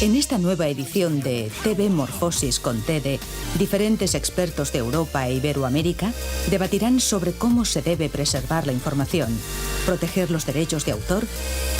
En esta nueva edición de TV Morfosis con TEDE, diferentes expertos de Europa e Iberoamérica debatirán sobre cómo se debe preservar la información, proteger los derechos de autor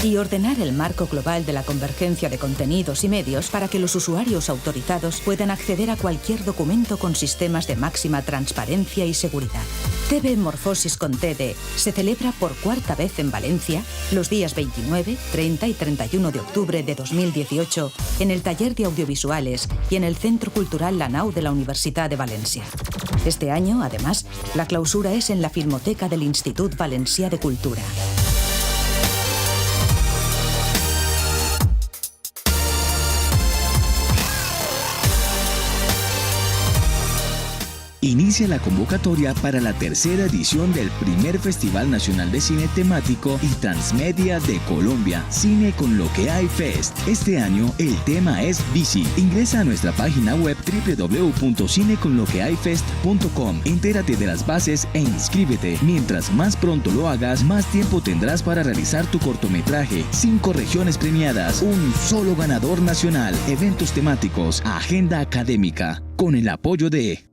y ordenar el marco global de la convergencia de contenidos y medios para que los usuarios autorizados puedan acceder a cualquier documento con sistemas de máxima transparencia y seguridad. TV Morfosis con TEDE se celebra por cuarta vez en Valencia los días 29, 30 y 31 de octubre de 2018 en el Taller de Audiovisuales y en el Centro Cultural La Nau de la Universitat de València. Este año, además, la clausura es en la Filmoteca del Institut Valencià de Cultura. Inicia la convocatoria para la tercera edición del primer Festival Nacional de Cine Temático y Transmedia de Colombia, Cine con lo que hay Fest. Este año el tema es Bici. Ingresa a nuestra página web www.cineconloquehayfest.com. Entérate de las bases e inscríbete. Mientras más pronto lo hagas, más tiempo tendrás para realizar tu cortometraje. 5 regiones premiadas, un solo ganador nacional, eventos temáticos, agenda académica, con el apoyo de...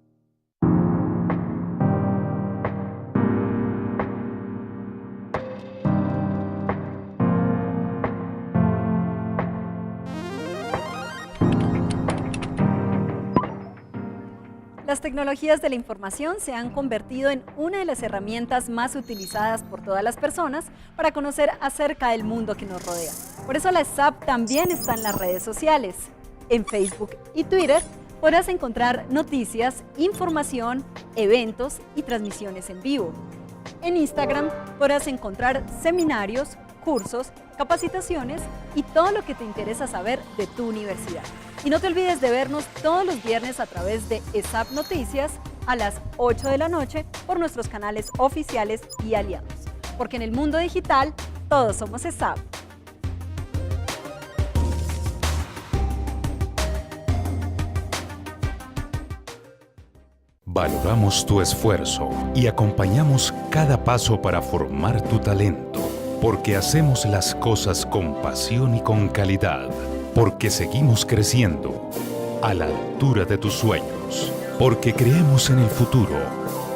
Las tecnologías de la información se han convertido en una de las herramientas más utilizadas por todas las personas para conocer acerca del mundo que nos rodea. Por eso la ESAP también está en las redes sociales. En Facebook y Twitter podrás encontrar noticias, información, eventos y transmisiones en vivo. En Instagram podrás encontrar seminarios, cursos, capacitaciones y todo lo que te interesa saber de tu universidad. Y no te olvides de vernos todos los viernes a través de ESAP Noticias a las 8 de la noche por nuestros canales oficiales y aliados. Porque en el mundo digital, todos somos ESAP. Valoramos tu esfuerzo y acompañamos cada paso para formar tu talento. Porque hacemos las cosas con pasión y con calidad. Porque seguimos creciendo a la altura de tus sueños. Porque creemos en el futuro.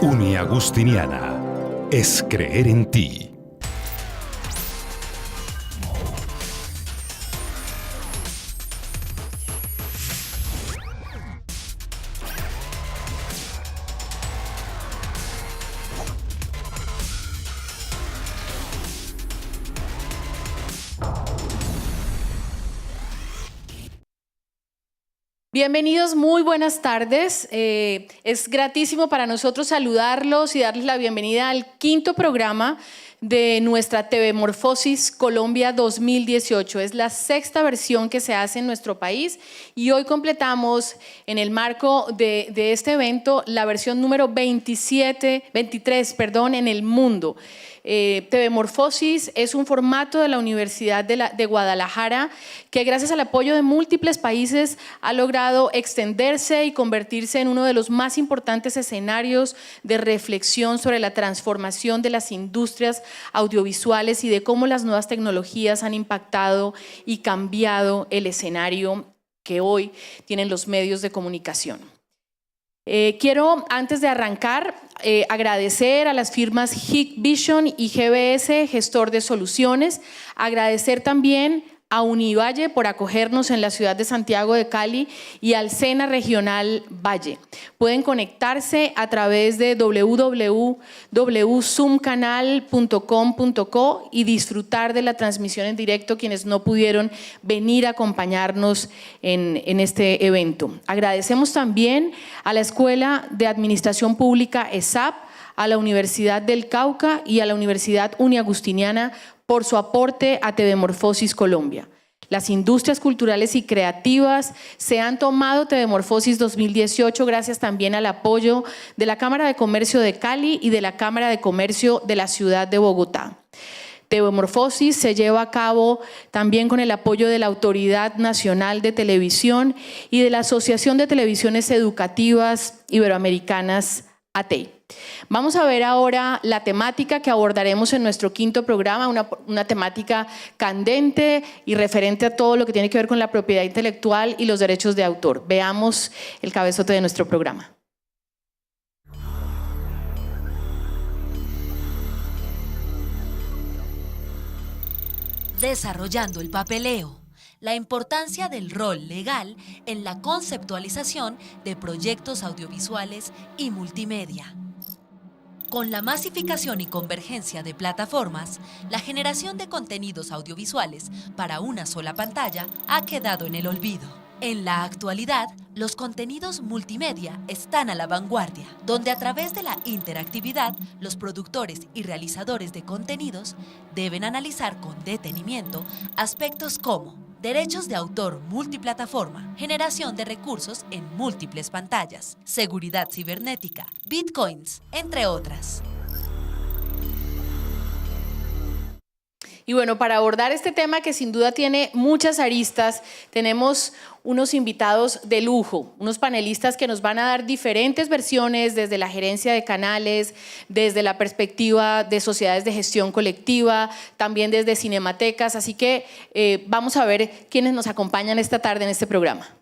Uniagustiniana es creer en ti. Bienvenidos, muy buenas tardes. Es gratísimo para nosotros saludarlos y darles la bienvenida al quinto programa de nuestra TV Morfosis Colombia 2018. Es la sexta versión que se hace en nuestro país y hoy completamos en el marco de este evento la versión número 23 en el mundo. TV Morfosis es un formato de la Universidad de Guadalajara que gracias al apoyo de múltiples países ha logrado extenderse y convertirse en uno de los más importantes escenarios de reflexión sobre la transformación de las industrias audiovisuales y de cómo las nuevas tecnologías han impactado y cambiado el escenario que hoy tienen los medios de comunicación. Quiero, antes de arrancar, agradecer a las firmas Hikvision y GBS, gestor de soluciones, agradecer también a Univalle por acogernos en la ciudad de Santiago de Cali y al SENA Regional Valle. Pueden conectarse a través de www.zoomcanal.com.co y disfrutar de la transmisión en directo quienes no pudieron venir a acompañarnos en este evento. Agradecemos también a la Escuela de Administración Pública ESAP, a la Universidad del Cauca y a la Universidad Uniagustiniana por su aporte a TV Morfosis Colombia. Las industrias culturales y creativas se han tomado TV Morfosis 2018 gracias también al apoyo de la Cámara de Comercio de Cali y de la Cámara de Comercio de la ciudad de Bogotá. TV Morfosis se lleva a cabo también con el apoyo de la Autoridad Nacional de Televisión y de la Asociación de Televisiones Educativas Iberoamericanas, ATI. Vamos a ver ahora la temática que abordaremos en nuestro quinto programa, una temática candente y referente a todo lo que tiene que ver con la propiedad intelectual y los derechos de autor. Veamos el cabezote de nuestro programa. Desarrollando el papeleo. La importancia del rol legal en la conceptualización de proyectos audiovisuales y multimedia. Con la masificación y convergencia de plataformas, la generación de contenidos audiovisuales para una sola pantalla ha quedado en el olvido. En la actualidad, los contenidos multimedia están a la vanguardia, donde a través de la interactividad, los productores y realizadores de contenidos deben analizar con detenimiento aspectos como derechos de autor multiplataforma, generación de recursos en múltiples pantallas, seguridad cibernética, bitcoins, entre otras. Y bueno, para abordar este tema que sin duda tiene muchas aristas, tenemos unos invitados de lujo, unos panelistas que nos van a dar diferentes versiones desde la gerencia de canales, desde la perspectiva de sociedades de gestión colectiva, también desde cinematecas, así que vamos a ver quiénes nos acompañan esta tarde en este programa.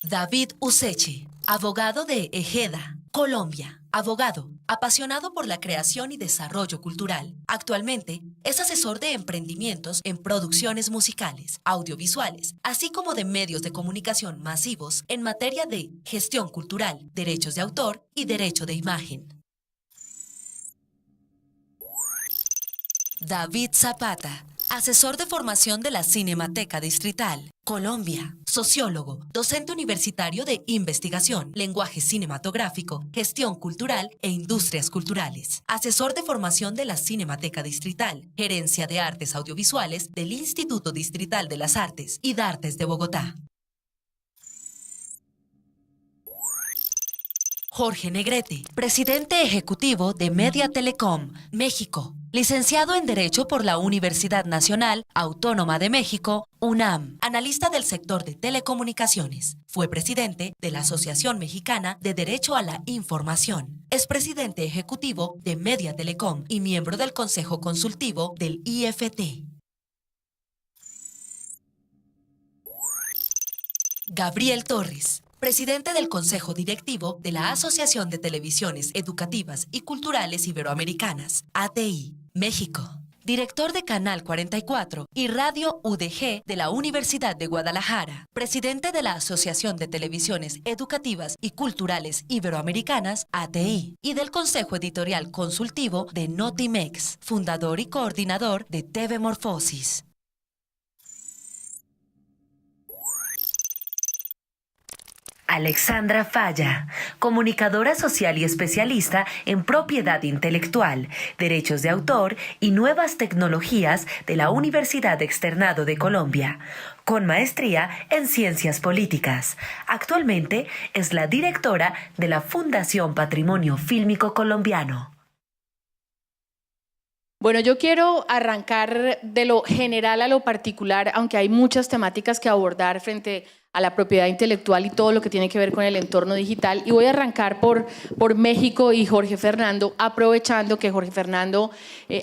David Useche, abogado de Ejeda, Colombia. Abogado, apasionado por la creación y desarrollo cultural. Actualmente es asesor de emprendimientos en producciones musicales, audiovisuales, así como de medios de comunicación masivos en materia de gestión cultural, derechos de autor y derecho de imagen. David Zapata, asesor de formación de la Cinemateca Distrital, Colombia, sociólogo, docente universitario de investigación, lenguaje cinematográfico, gestión cultural e industrias culturales, asesor de formación de la Cinemateca Distrital, gerencia de artes audiovisuales del Instituto Distrital de las Artes y Dartes de Bogotá. Jorge Negrete, presidente ejecutivo de Media Telecom, México. Licenciado en Derecho por la Universidad Nacional Autónoma de México, UNAM. Analista del sector de telecomunicaciones. Fue presidente de la Asociación Mexicana de Derecho a la Información. Es presidente ejecutivo de Media Telecom y miembro del Consejo Consultivo del IFT. Gabriel Torres, presidente del Consejo Directivo de la Asociación de Televisiones Educativas y Culturales Iberoamericanas, ATI, México. Director de Canal 44 y Radio UDG de la Universidad de Guadalajara. Presidente de la Asociación de Televisiones Educativas y Culturales Iberoamericanas, ATI, y del Consejo Editorial Consultivo de Notimex. Fundador y coordinador de TV Morfosis. Alexandra Falla, comunicadora social y especialista en propiedad intelectual, derechos de autor y nuevas tecnologías de la Universidad Externado de Colombia, con maestría en ciencias políticas. Actualmente es la directora de la Fundación Patrimonio Fílmico Colombiano. Bueno, yo quiero arrancar de lo general a lo particular, aunque hay muchas temáticas que abordar frente a la propiedad intelectual y todo lo que tiene que ver con el entorno digital. Y voy a arrancar por México y Jorge Fernando, aprovechando que Jorge Fernando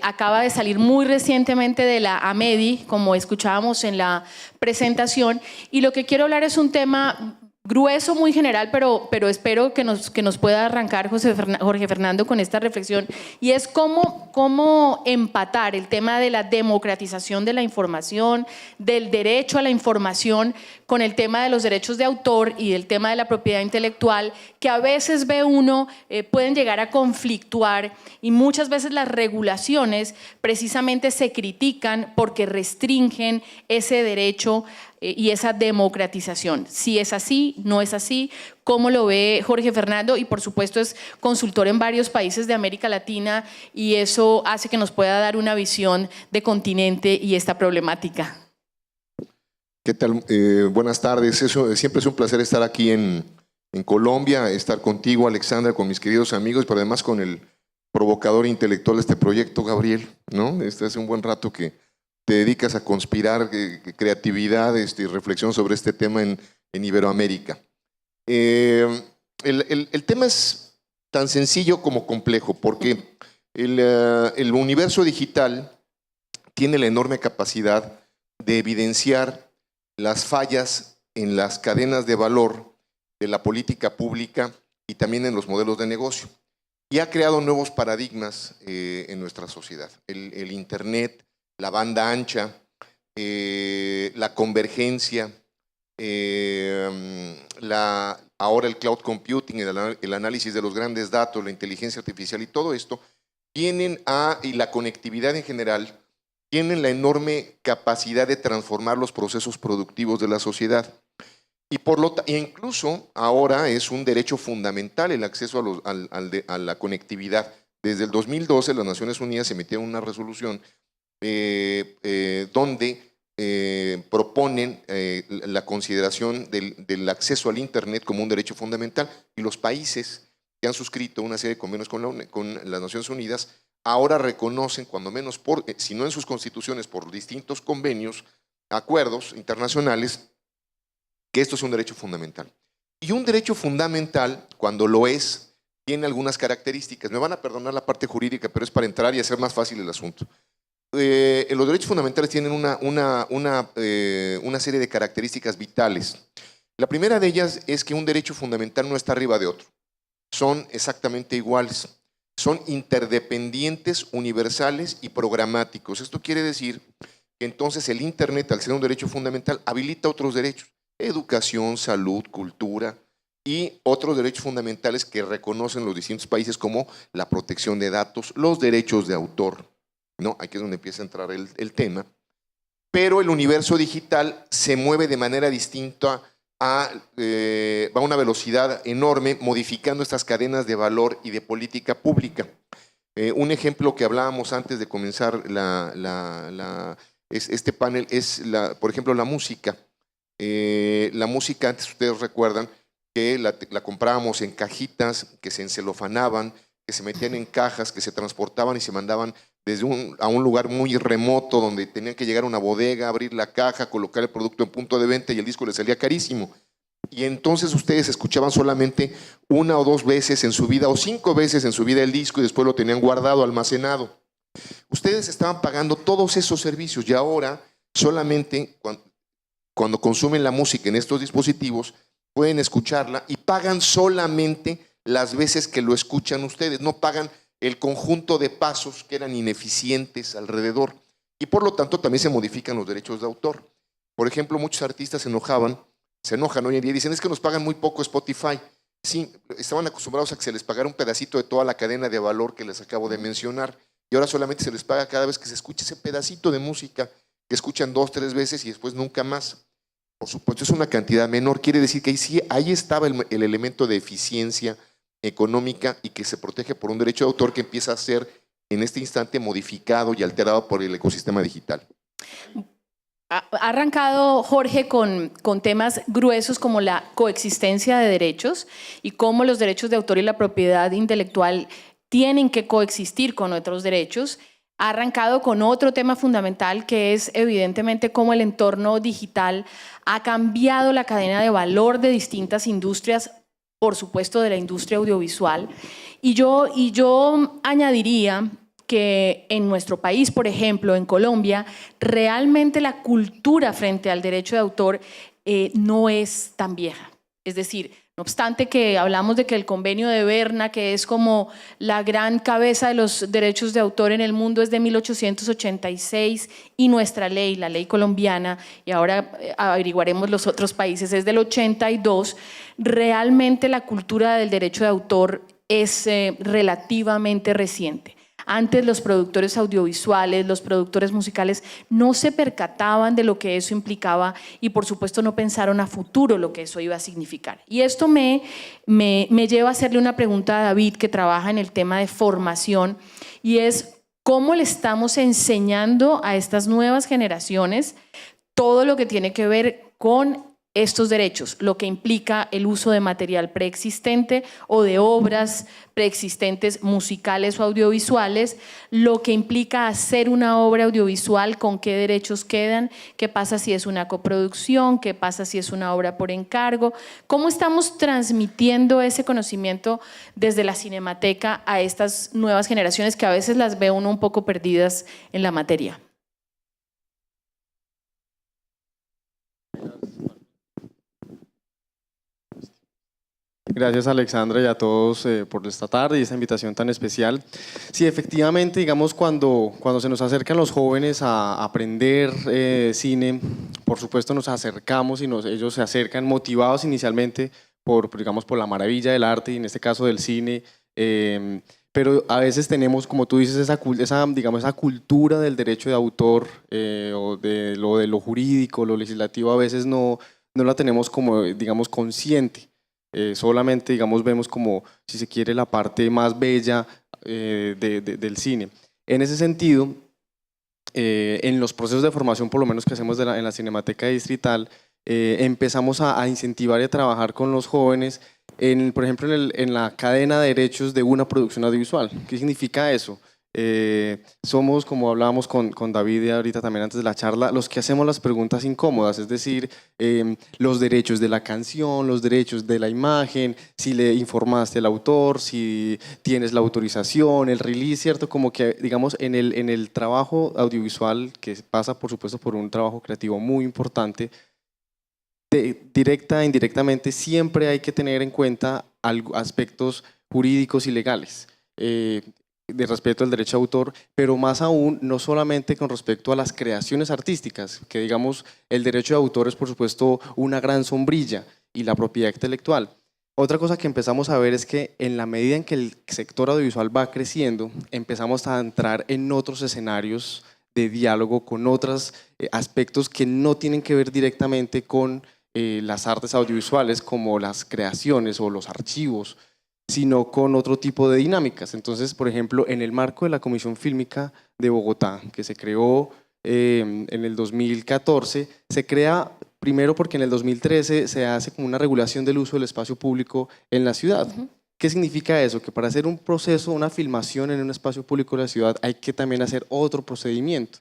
acaba de salir muy recientemente de la AMEDI, como escuchábamos en la presentación, y lo que quiero hablar es un tema grueso, muy general, pero espero que nos pueda arrancar Jorge Fernando con esta reflexión, y es cómo empatar el tema de la democratización de la información, del derecho a la información, con el tema de los derechos de autor y del tema de la propiedad intelectual, que a veces ve uno pueden llegar a conflictuar, y muchas veces las regulaciones precisamente se critican porque restringen ese derecho y esa democratización. Si es así, no es así, ¿cómo lo ve Jorge Fernando? Y por supuesto es consultor en varios países de América Latina, y eso hace que nos pueda dar una visión de continente y esta problemática. ¿Qué tal? Buenas tardes. Siempre es un placer estar aquí en Colombia, estar contigo, Alexandra, con mis queridos amigos, pero además con el provocador intelectual de este proyecto, Gabriel, ¿no? Hace un buen rato que te dedicas a conspirar creatividad y reflexión sobre este tema en en Iberoamérica. El tema es tan sencillo como complejo, porque el universo digital tiene la enorme capacidad de evidenciar las fallas en las cadenas de valor de la política pública y también en los modelos de negocio. Y ha creado nuevos paradigmas en nuestra sociedad. El Internet, la banda ancha, la convergencia, ahora el cloud computing, el análisis de los grandes datos, la inteligencia artificial y todo esto, y la conectividad en general, tienen la enorme capacidad de transformar los procesos productivos de la sociedad. E incluso ahora es un derecho fundamental el acceso a la conectividad. Desde el 2012 las Naciones Unidas emitieron una resolución donde proponen la consideración del acceso al Internet como un derecho fundamental, y los países que han suscrito una serie de convenios con las Naciones Unidas ahora reconocen, cuando menos, si no en sus constituciones, por distintos convenios, acuerdos internacionales, que esto es un derecho fundamental. Y un derecho fundamental, cuando lo es, tiene algunas características. Me van a perdonar la parte jurídica, pero es para entrar y hacer más fácil el asunto. Los derechos fundamentales tienen una serie de características vitales. La primera de ellas es que un derecho fundamental no está arriba de otro. Son exactamente iguales. Son interdependientes, universales y programáticos. Esto quiere decir que entonces el Internet, al ser un derecho fundamental, habilita otros derechos: educación, salud, cultura y otros derechos fundamentales que reconocen los distintos países, como la protección de datos, los derechos de autor, ¿no? Aquí es donde empieza a entrar el tema. Pero el universo digital se mueve de manera distinta, va a una velocidad enorme, modificando estas cadenas de valor y de política pública. Un ejemplo que hablábamos antes de comenzar este panel es, por ejemplo, la música. La música, antes ustedes recuerdan que la comprábamos en cajitas que se encelofanaban, que se metían en cajas, que se transportaban y se mandaban a un lugar muy remoto, donde tenían que llegar a una bodega, abrir la caja, colocar el producto en punto de venta, y el disco les salía carísimo. Y entonces ustedes escuchaban solamente 1 o 2 veces en su vida, o 5 veces en su vida, el disco, y después lo tenían guardado, almacenado. Ustedes estaban pagando todos esos servicios, y ahora solamente cuando consumen la música en estos dispositivos pueden escucharla, y pagan solamente las veces que lo escuchan ustedes. No pagan el conjunto de pasos que eran ineficientes alrededor, y por lo tanto también se modifican los derechos de autor. Por ejemplo, muchos artistas se enojan hoy en día y dicen: es que nos pagan muy poco Spotify. Sí, estaban acostumbrados a que se les pagara un pedacito de toda la cadena de valor que les acabo de mencionar, y ahora solamente se les paga cada vez que se escucha ese pedacito de música que escuchan 2 o 3 veces y después nunca más. Por supuesto, es una cantidad menor. Quiere decir que ahí estaba el elemento de eficiencia económica, y que se protege por un derecho de autor que empieza a ser en este instante modificado y alterado por el ecosistema digital. Ha arrancado Jorge con temas gruesos como la coexistencia de derechos y cómo los derechos de autor y la propiedad intelectual tienen que coexistir con otros derechos. Ha arrancado con otro tema fundamental, que es evidentemente cómo el entorno digital ha cambiado la cadena de valor de distintas industrias, por supuesto de la industria audiovisual. Y yo añadiría que en nuestro país, por ejemplo, en Colombia, realmente la cultura frente al derecho de autor no es tan vieja. Es decir, no obstante que hablamos de que el convenio de Berna, que es como la gran cabeza de los derechos de autor en el mundo, es de 1886, y nuestra ley, la ley colombiana, y ahora averiguaremos los otros países, es del 82, realmente la cultura del derecho de autor es relativamente reciente. Antes los productores audiovisuales, los productores musicales no se percataban de lo que eso implicaba, y por supuesto no pensaron a futuro lo que eso iba a significar. Y esto me lleva a hacerle una pregunta a David, que trabaja en el tema de formación, y es: ¿cómo le estamos enseñando a estas nuevas generaciones todo lo que tiene que ver con estos derechos, lo que implica el uso de material preexistente o de obras preexistentes musicales o audiovisuales, lo que implica hacer una obra audiovisual, con qué derechos quedan, qué pasa si es una coproducción, qué pasa si es una obra por encargo, cómo estamos transmitiendo ese conocimiento desde la Cinemateca a estas nuevas generaciones que a veces las ve uno un poco perdidas en la materia. Gracias, Alexandra, y a todos por esta tarde y esta invitación tan especial. Sí, efectivamente, digamos, cuando se nos acercan los jóvenes a aprender cine, por supuesto nos acercamos y ellos se acercan motivados inicialmente digamos, por la maravilla del arte y en este caso del cine, pero a veces tenemos, como tú dices, esa cultura del derecho de autor o de lo jurídico, lo legislativo, a veces no la tenemos como, digamos, consciente. Solamente, digamos, vemos como, si se quiere, la parte más bella del cine. En ese sentido, en los procesos de formación, por lo menos que hacemos en la Cinemateca Distrital, empezamos a incentivar y a trabajar con los jóvenes, por ejemplo, en la cadena de derechos de una producción audiovisual. ¿Qué significa eso? Somos, como hablábamos con David ahorita también antes de la charla, los que hacemos las preguntas incómodas, es decir, los derechos de la canción, los derechos de la imagen, si le informaste al autor, si tienes la autorización, el release, ¿cierto? Como que, digamos, en el trabajo audiovisual, que pasa por supuesto por un trabajo creativo muy importante, directa e indirectamente siempre hay que tener en cuenta aspectos jurídicos y legales. De respeto al derecho de autor, pero más aún no solamente con respecto a las creaciones artísticas, que digamos el derecho de autor es por supuesto una gran sombrilla y la propiedad intelectual. Otra cosa que empezamos a ver es que en la medida en que el sector audiovisual va creciendo, empezamos a entrar en otros escenarios de diálogo con otros aspectos que no tienen que ver directamente con las artes audiovisuales como las creaciones o los archivos, sino con otro tipo de dinámicas. Entonces, por ejemplo, en el marco de la Comisión Fílmica de Bogotá, que se creó en el 2014, se crea primero porque en el 2013 se hace como una regulación del uso del espacio público en la ciudad. ¿Qué significa eso? Que para hacer un proceso, una filmación en un espacio público de la ciudad, hay que también hacer otro procedimiento.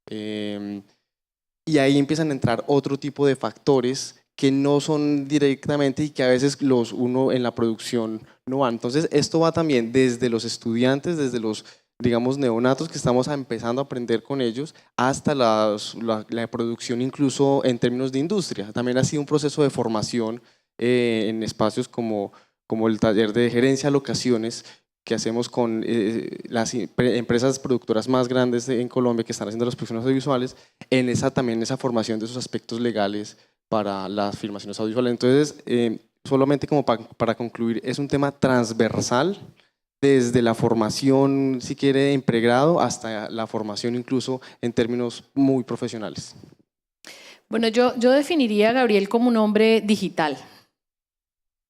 Y ahí empiezan a entrar otro tipo de factores que no son directamente y que a veces uno en la producción no van. Entonces esto va también desde los estudiantes, desde los, digamos, neonatos que estamos empezando a aprender con ellos, hasta la producción incluso en términos de industria. También ha sido un proceso de formación en espacios como el taller de gerencia de locaciones que hacemos con las empresas productoras más grandes en Colombia que están haciendo las producciones audiovisuales, también esa formación de esos aspectos legales para las filmaciones audiovisuales. Entonces, solamente como para concluir, es un tema transversal desde la formación, si quiere, en pregrado, hasta la formación incluso en términos muy profesionales. Bueno, yo definiría a Gabriel como un hombre digital.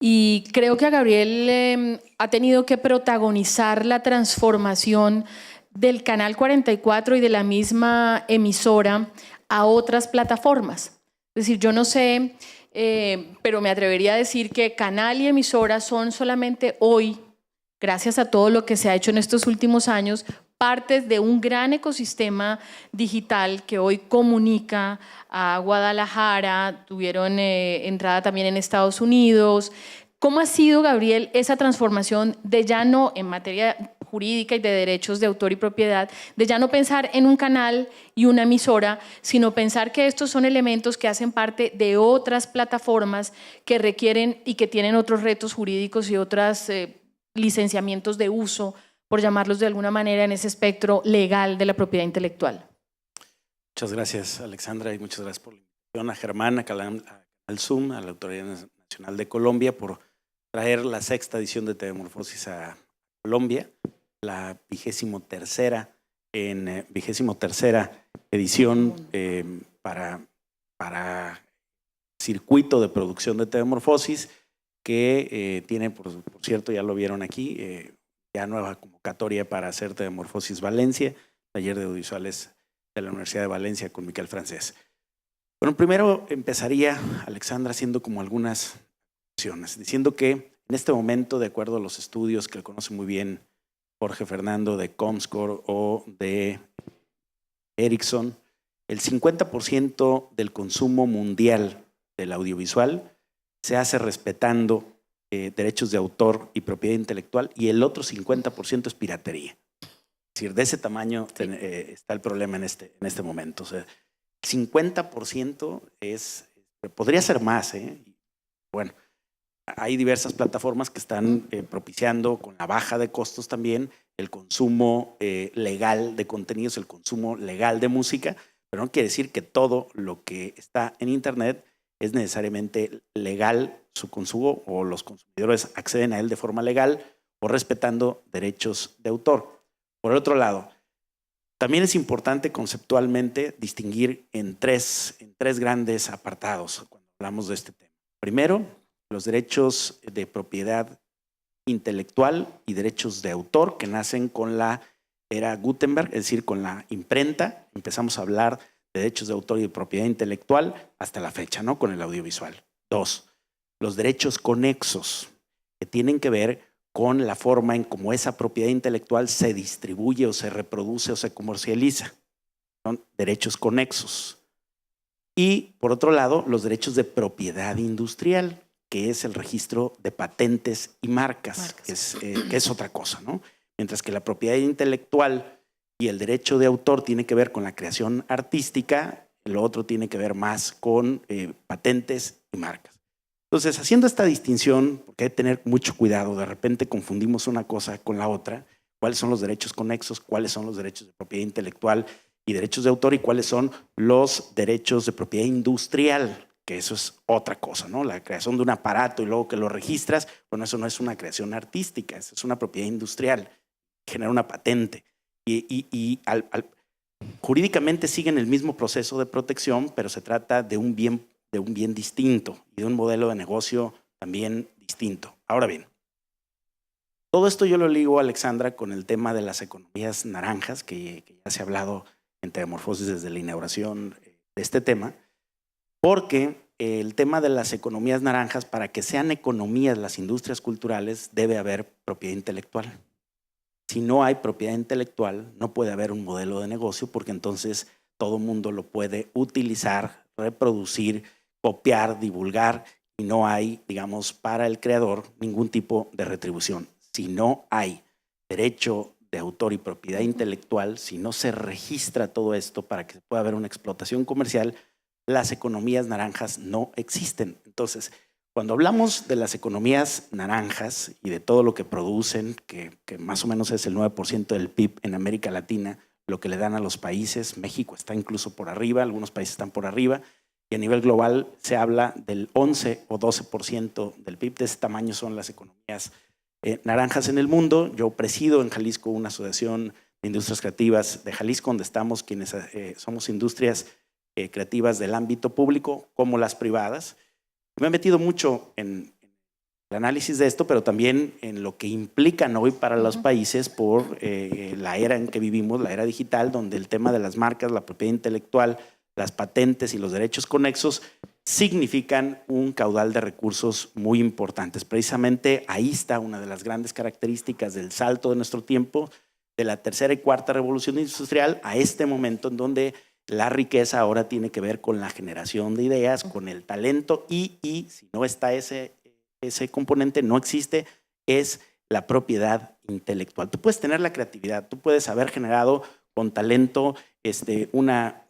Y creo que a Gabriel ha tenido que protagonizar la transformación del Canal 44 y de la misma emisora a otras plataformas. Es decir, yo no sé, pero me atrevería a decir que canal y emisora son solamente hoy, gracias a todo lo que se ha hecho en estos últimos años, partes de un gran ecosistema digital que hoy comunica a Guadalajara, tuvieron entrada también en Estados Unidos. ¿Cómo ha sido, Gabriel, esa transformación de ya no en materia jurídica y de derechos de autor y propiedad, de ya no pensar en un canal y una emisora, sino pensar que estos son elementos que hacen parte de otras plataformas que requieren y que tienen otros retos jurídicos y otros licenciamientos de uso, por llamarlos de alguna manera, en ese espectro legal de la propiedad intelectual? Muchas gracias, Alexandra, y muchas gracias por la invitación a Germán, a Canal Zoom, a la Autoridad Nacional de Colombia, por traer la 6ª edición de TV Morfosis a Colombia, la 23ª edición para circuito de producción de TV Morfosis, que tiene, por cierto, ya lo vieron aquí, ya nueva convocatoria para hacer TV Morfosis Valencia, taller de audiovisuales de la Universidad de Valencia con Miquel Francés. Bueno, primero empezaría, Alexandra, haciendo como algunas acciones, diciendo que en este momento, de acuerdo a los estudios que conoce muy bien Jorge Fernando de Comscore o de Ericsson, el 50% del consumo mundial del audiovisual se hace respetando derechos de autor y propiedad intelectual, y el otro 50% es piratería. Es decir, de ese tamaño está el problema en este momento. O sea, el 50% podría ser más. Bueno, hay diversas plataformas que están propiciando con la baja de costos también el consumo legal de contenidos, el consumo legal de música, pero no quiere decir que todo lo que está en Internet es necesariamente legal su consumo o los consumidores acceden a él de forma legal o respetando derechos de autor. Por el otro lado, también es importante conceptualmente distinguir en tres grandes apartados cuando hablamos de este tema. Primero, los derechos de propiedad intelectual y derechos de autor que nacen con la era Gutenberg, es decir, con la imprenta. Empezamos a hablar de derechos de autor y de propiedad intelectual hasta la fecha, ¿no? Con el audiovisual. 2, los derechos conexos, que tienen que ver con la forma en cómo esa propiedad intelectual se distribuye o se reproduce o se comercializa. Son derechos conexos. Y, por otro lado, los derechos de propiedad industrial, que es el registro de patentes y marcas. Que es otra cosa, ¿no? Mientras que la propiedad intelectual y el derecho de autor tiene que ver con la creación artística, lo otro tiene que ver más con patentes y marcas. Entonces, haciendo esta distinción, porque hay que tener mucho cuidado, de repente confundimos una cosa con la otra, cuáles son los derechos conexos, cuáles son los derechos de propiedad intelectual y derechos de autor y cuáles son los derechos de propiedad industrial, que eso es otra cosa, ¿no? La creación de un aparato y luego que lo registras, bueno, eso no es una creación artística, eso es una propiedad industrial, genera una patente. Jurídicamente siguen el mismo proceso de protección, pero se trata de un bien distinto y de un modelo de negocio también distinto. Ahora bien, todo esto yo lo ligo, Alexandra, con el tema de las economías naranjas, que ya se ha hablado en Tebemorfosis desde la inauguración de este tema, porque el tema de las economías naranjas, para que sean economías las industrias culturales, debe haber propiedad intelectual. Si no hay propiedad intelectual, no puede haber un modelo de negocio, porque entonces todo mundo lo puede utilizar, reproducir, copiar, divulgar, y no hay, digamos, para el creador ningún tipo de retribución. Si no hay derecho de autor y propiedad intelectual, si no se registra todo esto para que pueda haber una explotación comercial, las economías naranjas no existen. Entonces, cuando hablamos de las economías naranjas y de todo lo que producen, que más o menos es el 9% del PIB en América Latina, lo que le dan a los países, México está incluso por arriba, algunos países están por arriba, y a nivel global se habla del 11 o 12% del PIB. De ese tamaño son las economías naranjas en el mundo. Yo presido en Jalisco una asociación de industrias creativas de Jalisco, donde estamos quienes somos industrias creativas del ámbito público como las privadas. Me he metido mucho en el análisis de esto, pero también en lo que implican hoy para los países por la era en que vivimos, la era digital, donde el tema de las marcas, la propiedad intelectual, las patentes y los derechos conexos significan un caudal de recursos muy importantes. Precisamente ahí está una de las grandes características del salto de nuestro tiempo, de la tercera y cuarta revolución industrial a este momento en donde la riqueza ahora tiene que ver con la generación de ideas, con el talento y si no está ese componente, no existe, es la propiedad intelectual. Tú puedes tener la creatividad, tú puedes haber generado con talento una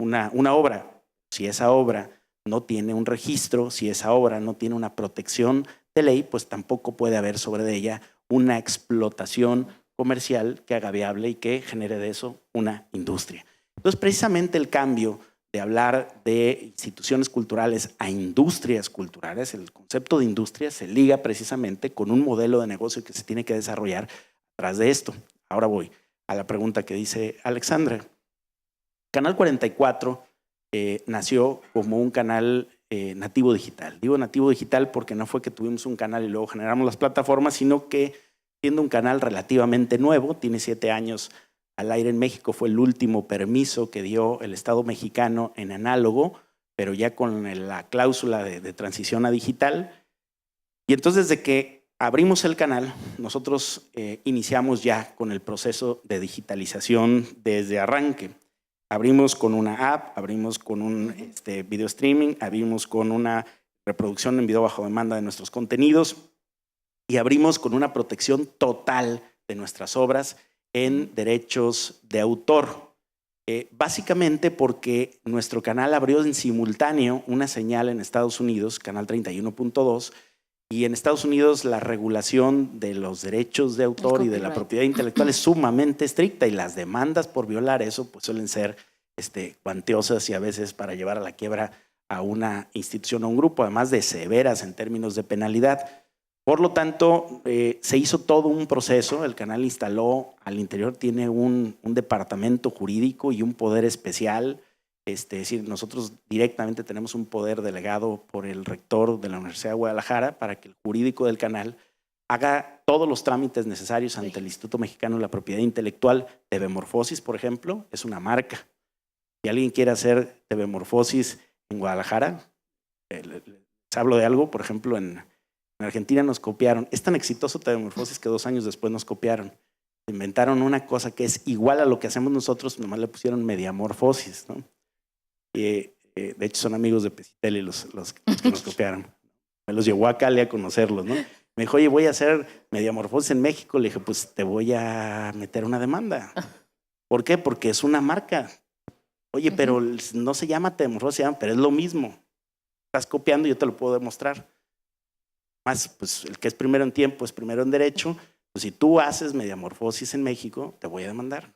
obra. Si esa obra no tiene un registro, si esa obra no tiene una protección de ley, pues tampoco puede haber sobre de ella una explotación comercial que haga viable y que genere de eso una industria. Entonces, precisamente el cambio de hablar de instituciones culturales a industrias culturales, el concepto de industria se liga precisamente con un modelo de negocio que se tiene que desarrollar tras de esto. Ahora voy a la pregunta que dice Alexandra. Canal 44 nació como un canal nativo digital. Digo nativo digital porque no fue que tuvimos un canal y luego generamos las plataformas, sino que siendo un canal relativamente nuevo, tiene 7 años al aire en México, fue el último permiso que dio el Estado mexicano en análogo, pero ya con la cláusula de transición a digital. Y entonces desde que abrimos el canal, nosotros iniciamos ya con el proceso de digitalización desde arranque. Abrimos con una app, abrimos con un video streaming, abrimos con una reproducción en video bajo demanda de nuestros contenidos y abrimos con una protección total de nuestras obras en derechos de autor. Básicamente porque nuestro canal abrió en simultáneo una señal en Estados Unidos, canal 31.2, y en Estados Unidos la regulación de los derechos de autor y de la propiedad intelectual es sumamente estricta y las demandas por violar eso pues suelen ser cuantiosas y a veces para llevar a la quiebra a una institución o un grupo, además de severas en términos de penalidad. Por lo tanto, se hizo todo un proceso, el canal instaló, al interior tiene un departamento jurídico y un poder especial, es decir, nosotros directamente tenemos un poder delegado por el rector de la Universidad de Guadalajara para que el jurídico del canal haga todos los trámites necesarios ante el Instituto Mexicano de la Propiedad Intelectual. TV Morfosis, por ejemplo, es una marca. Si alguien quiere hacer TV Morfosis en Guadalajara, les hablo de algo, por ejemplo, en Argentina nos copiaron. Es tan exitoso TV Morfosis que 2 años después nos copiaron. Inventaron una cosa que es igual a lo que hacemos nosotros, nomás le pusieron Mediamorfosis, ¿no? De hecho son amigos de Pesitelli los que nos copiaron. Me los llevó a Cali a conocerlos, ¿no? Me dijo, oye, voy a hacer Mediamorfosis en México. Le dije, pues te voy a meter una demanda. ¿Por qué? Porque es una marca. Oye, pero no se llama Mediamorfosis, pero es lo mismo. Estás copiando y yo te lo puedo demostrar. Más, pues el que es primero en tiempo es primero en derecho. Pues si tú haces Mediamorfosis en México, te voy a demandar.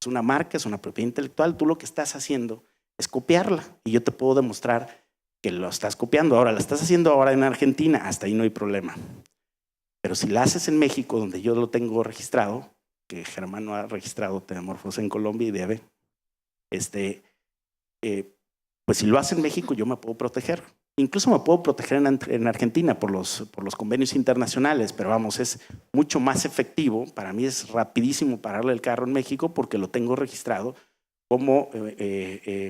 Es una marca, es una propiedad intelectual. Tú lo que estás haciendo es copiarla y yo te puedo demostrar que lo estás copiando. Ahora, la estás haciendo ahora en Argentina, hasta ahí no hay problema. Pero si la haces en México, donde yo lo tengo registrado, que Germán no ha registrado Mediamorfosis en Colombia y debe, pues si lo hace en México, yo me puedo proteger. Incluso me puedo proteger en Argentina por los convenios internacionales, pero vamos, es mucho más efectivo. Para mí es rapidísimo pararle el carro en México porque lo tengo registrado como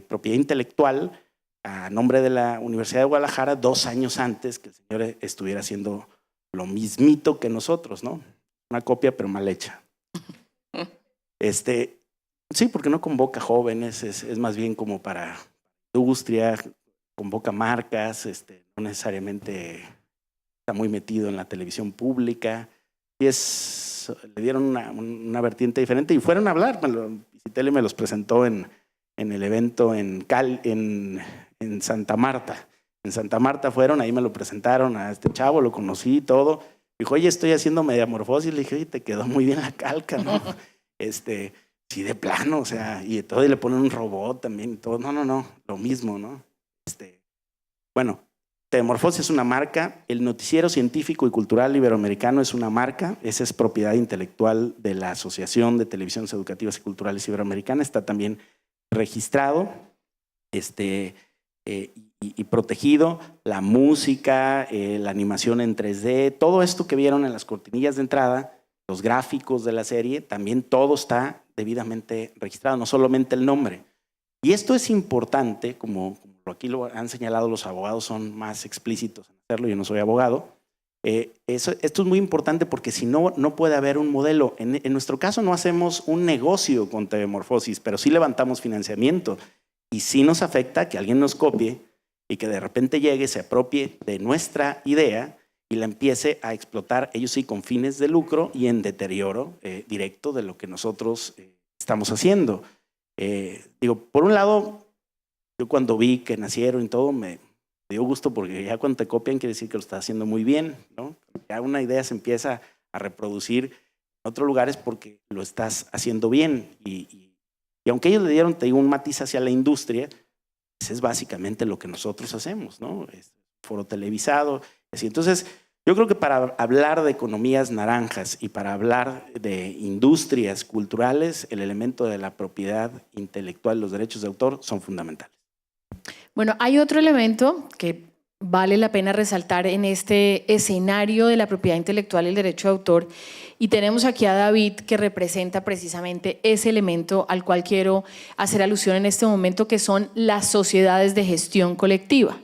propiedad intelectual a nombre de la Universidad de Guadalajara 2 años antes que el señor estuviera haciendo lo mismito que nosotros, ¿no? Una copia pero mal hecha. Sí, porque no convoca jóvenes, es más bien como para industria, convoca marcas, no necesariamente está muy metido en la televisión pública y le dieron una vertiente diferente y fueron a hablar. Tele me los presentó en el evento en Santa Marta. En Santa Marta fueron, ahí me lo presentaron a este chavo, lo conocí y todo. Dijo, oye, estoy haciendo Mediamorfosis. Le dije, oye, te quedó muy bien la calca, ¿no? Sí, de plano, o sea, y todo, y le ponen un robot también y todo. No, lo mismo, ¿no? Bueno, Mediamorfosis es una marca, el Noticiero Científico y Cultural Iberoamericano es una marca, esa es propiedad intelectual de la Asociación de Televisiones Educativas y Culturales Iberoamericana, está también registrado y protegido. La música, la animación en 3D, todo esto que vieron en las cortinillas de entrada, los gráficos de la serie, también todo está debidamente registrado, no solamente el nombre. Y esto es importante, como aquí lo han señalado los abogados, son más explícitos en hacerlo, yo no soy abogado. Esto es muy importante porque si no, no puede haber un modelo. En nuestro caso no hacemos un negocio con TV Morfosis, pero sí levantamos financiamiento y sí nos afecta que alguien nos copie y que de repente llegue, se apropie de nuestra idea y la empiece a explotar, ellos sí con fines de lucro y en deterioro directo de lo que nosotros estamos haciendo. Por un lado, yo cuando vi que nacieron y todo, me dio gusto porque ya cuando te copian quiere decir que lo estás haciendo muy bien, ¿no? Ya una idea se empieza a reproducir en otros lugares porque lo estás haciendo bien. Y aunque ellos le dieron, te digo, un matiz hacia la industria, pues es básicamente lo que nosotros hacemos, ¿no? Es foro televisado. Así. Entonces, yo creo que para hablar de economías naranjas y para hablar de industrias culturales, el elemento de la propiedad intelectual, los derechos de autor, son fundamentales. Bueno, hay otro elemento que vale la pena resaltar en este escenario de la propiedad intelectual y el derecho de autor. Y tenemos aquí a David, que representa precisamente ese elemento al cual quiero hacer alusión en este momento, que son las sociedades de gestión colectiva.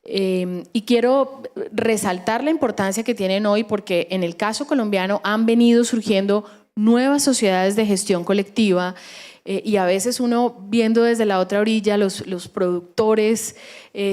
Y quiero resaltar la importancia que tienen hoy, porque en el caso colombiano han venido surgiendo nuevas sociedades de gestión colectiva, y a veces uno, viendo desde la otra orilla, los productores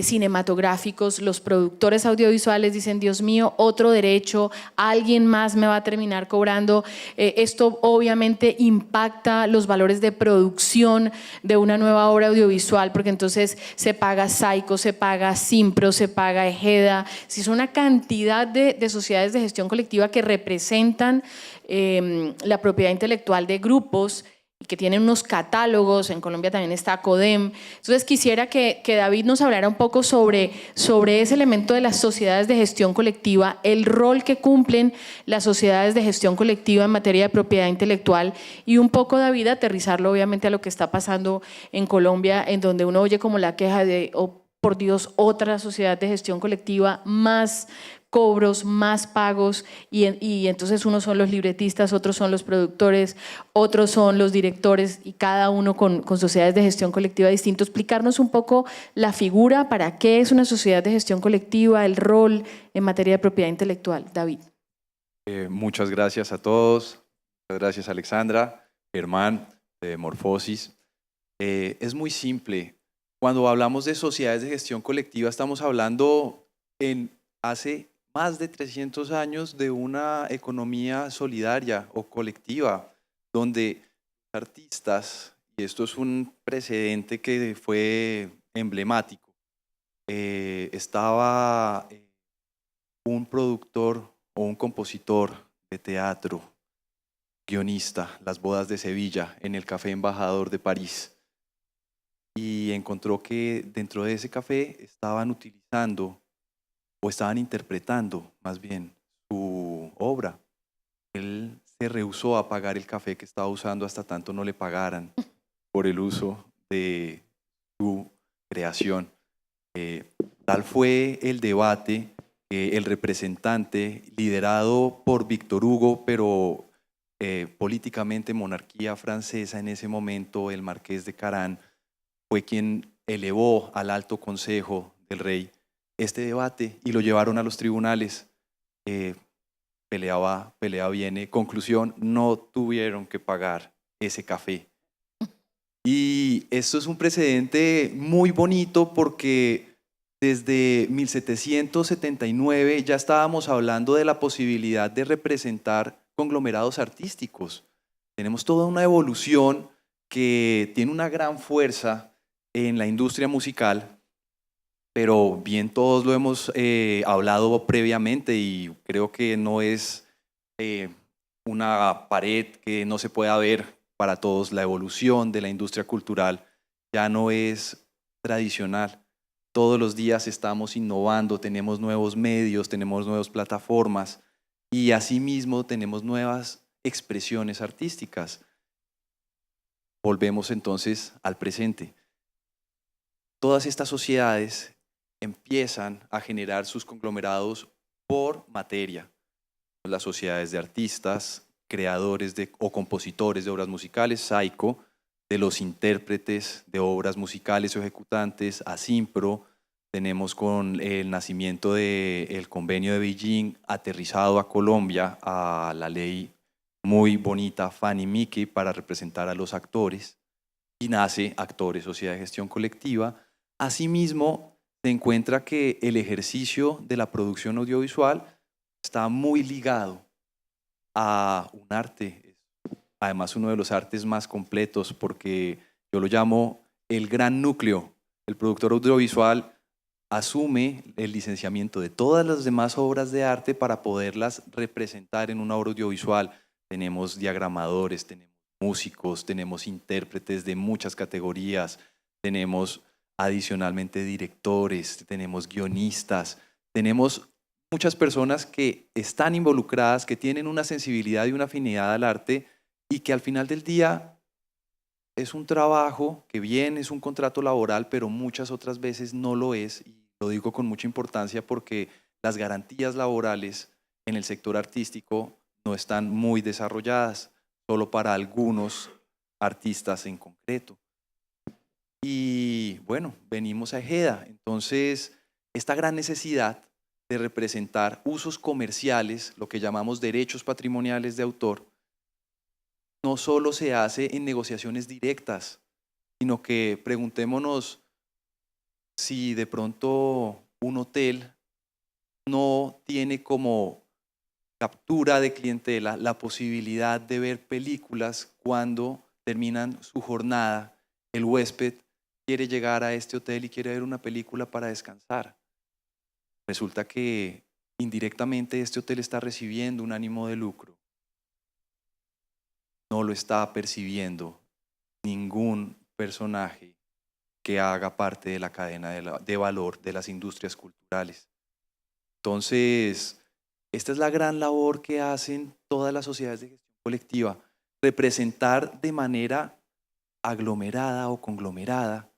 cinematográficos, los productores audiovisuales dicen: Dios mío, otro derecho, alguien más me va a terminar cobrando. Esto obviamente impacta los valores de producción de una nueva obra audiovisual, porque entonces se paga Saico, se paga Simpro, se paga Ejeda. Si es una cantidad de sociedades de gestión colectiva que representan la propiedad intelectual de grupos y que tienen unos catálogos. En Colombia también está CODEM. Entonces quisiera que David nos hablara un poco sobre ese elemento de las sociedades de gestión colectiva, el rol que cumplen las sociedades de gestión colectiva en materia de propiedad intelectual, y un poco, David, aterrizarlo obviamente a lo que está pasando en Colombia, en donde uno oye como la queja de: oh, por Dios, otra sociedad de gestión colectiva, más cobros, más pagos, y entonces unos son los libretistas, otros son los productores, otros son los directores, y cada uno con sociedades de gestión colectiva distintos. Explicarnos un poco la figura, para qué es una sociedad de gestión colectiva, el rol en materia de propiedad intelectual. David. Muchas gracias a todos. Muchas gracias, Alexandra, Germán, de Morfosis. Es muy simple. Cuando hablamos de sociedades de gestión colectiva, estamos hablando hace más de 300 años de una economía solidaria o colectiva, donde artistas, y esto es un precedente que fue emblemático, estaba un productor o un compositor de teatro, guionista, Las bodas de Sevilla, en el Café Embajador de París, y encontró que dentro de ese café estaban utilizando, o estaban interpretando más bien, su obra. Él se rehusó a pagar el café que estaba usando hasta tanto no le pagaran por el uso de su creación. Tal fue el debate que el representante, liderado por Víctor Hugo, pero políticamente monarquía francesa en ese momento, el marqués de Carán, fue quien elevó al alto consejo del rey este debate y lo llevaron a los tribunales. Pelea viene, conclusión: no tuvieron que pagar ese café. Y esto es un precedente muy bonito, porque desde 1779 ya estábamos hablando de la posibilidad de representar conglomerados artísticos. Tenemos toda una evolución que tiene una gran fuerza en la industria musical, pero bien todos lo hemos hablado previamente, y creo que no es una pared que no se pueda ver para todos. La evolución de la industria cultural ya no es tradicional. Todos los días estamos innovando, tenemos nuevos medios, tenemos nuevas plataformas, y asimismo tenemos nuevas expresiones artísticas. Volvemos entonces al presente. Todas estas sociedades empiezan a generar sus conglomerados por materia. Las sociedades de artistas, creadores o compositores de obras musicales, SAICO, de los intérpretes de obras musicales o ejecutantes, ASIMPRO. Tenemos con el nacimiento del convenio de Beijing aterrizado a Colombia, a la ley muy bonita FANI-MICI para representar a los actores, y nace Actores, Sociedad de Gestión Colectiva. Asimismo, se encuentra que el ejercicio de la producción audiovisual está muy ligado a un arte, además uno de los artes más completos, porque yo lo llamo el gran núcleo. El productor audiovisual asume el licenciamiento de todas las demás obras de arte para poderlas representar en una obra audiovisual. Tenemos diagramadores, tenemos músicos, tenemos intérpretes de muchas categorías, tenemos adicionalmente directores, tenemos guionistas, tenemos muchas personas que están involucradas, que tienen una sensibilidad y una afinidad al arte, y que al final del día es un trabajo que bien es un contrato laboral, pero muchas otras veces no lo es, y Lo digo con mucha importancia porque las garantías laborales en el sector artístico no están muy desarrolladas, solo para algunos artistas en concreto. Y bueno, venimos a Ejeda. Entonces, esta gran necesidad de representar usos comerciales, lo que llamamos derechos patrimoniales de autor, no solo se hace en negociaciones directas, sino que preguntémonos si de pronto un hotel no tiene como captura de clientela la posibilidad de ver películas cuando terminan su jornada. El huésped quiere llegar a este hotel y quiere ver una película para descansar. Resulta que indirectamente este hotel está recibiendo un ánimo de lucro. No lo está percibiendo ningún personaje que haga parte de la cadena de valor de las industrias culturales. Entonces, esta es la gran labor que hacen todas las sociedades de gestión colectiva, representar de manera aglomerada o conglomerada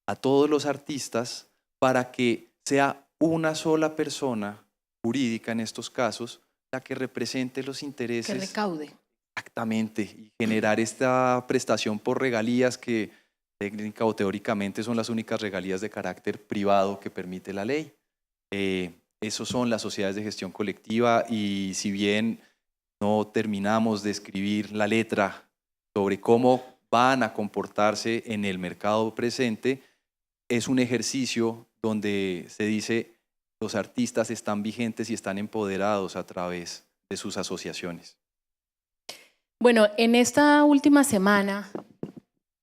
a todos los artistas para que sea una sola persona jurídica en estos casos la que represente los intereses. Que recaude. Exactamente, y generar esta prestación por regalías que técnica o teóricamente son las únicas regalías de carácter privado que permite la ley. Esos son las sociedades de gestión colectiva y si bien no terminamos de escribir la letra sobre cómo van a comportarse en el mercado presente, es un ejercicio donde se dice los artistas están vigentes y están empoderados a través de sus asociaciones. Bueno, en esta última semana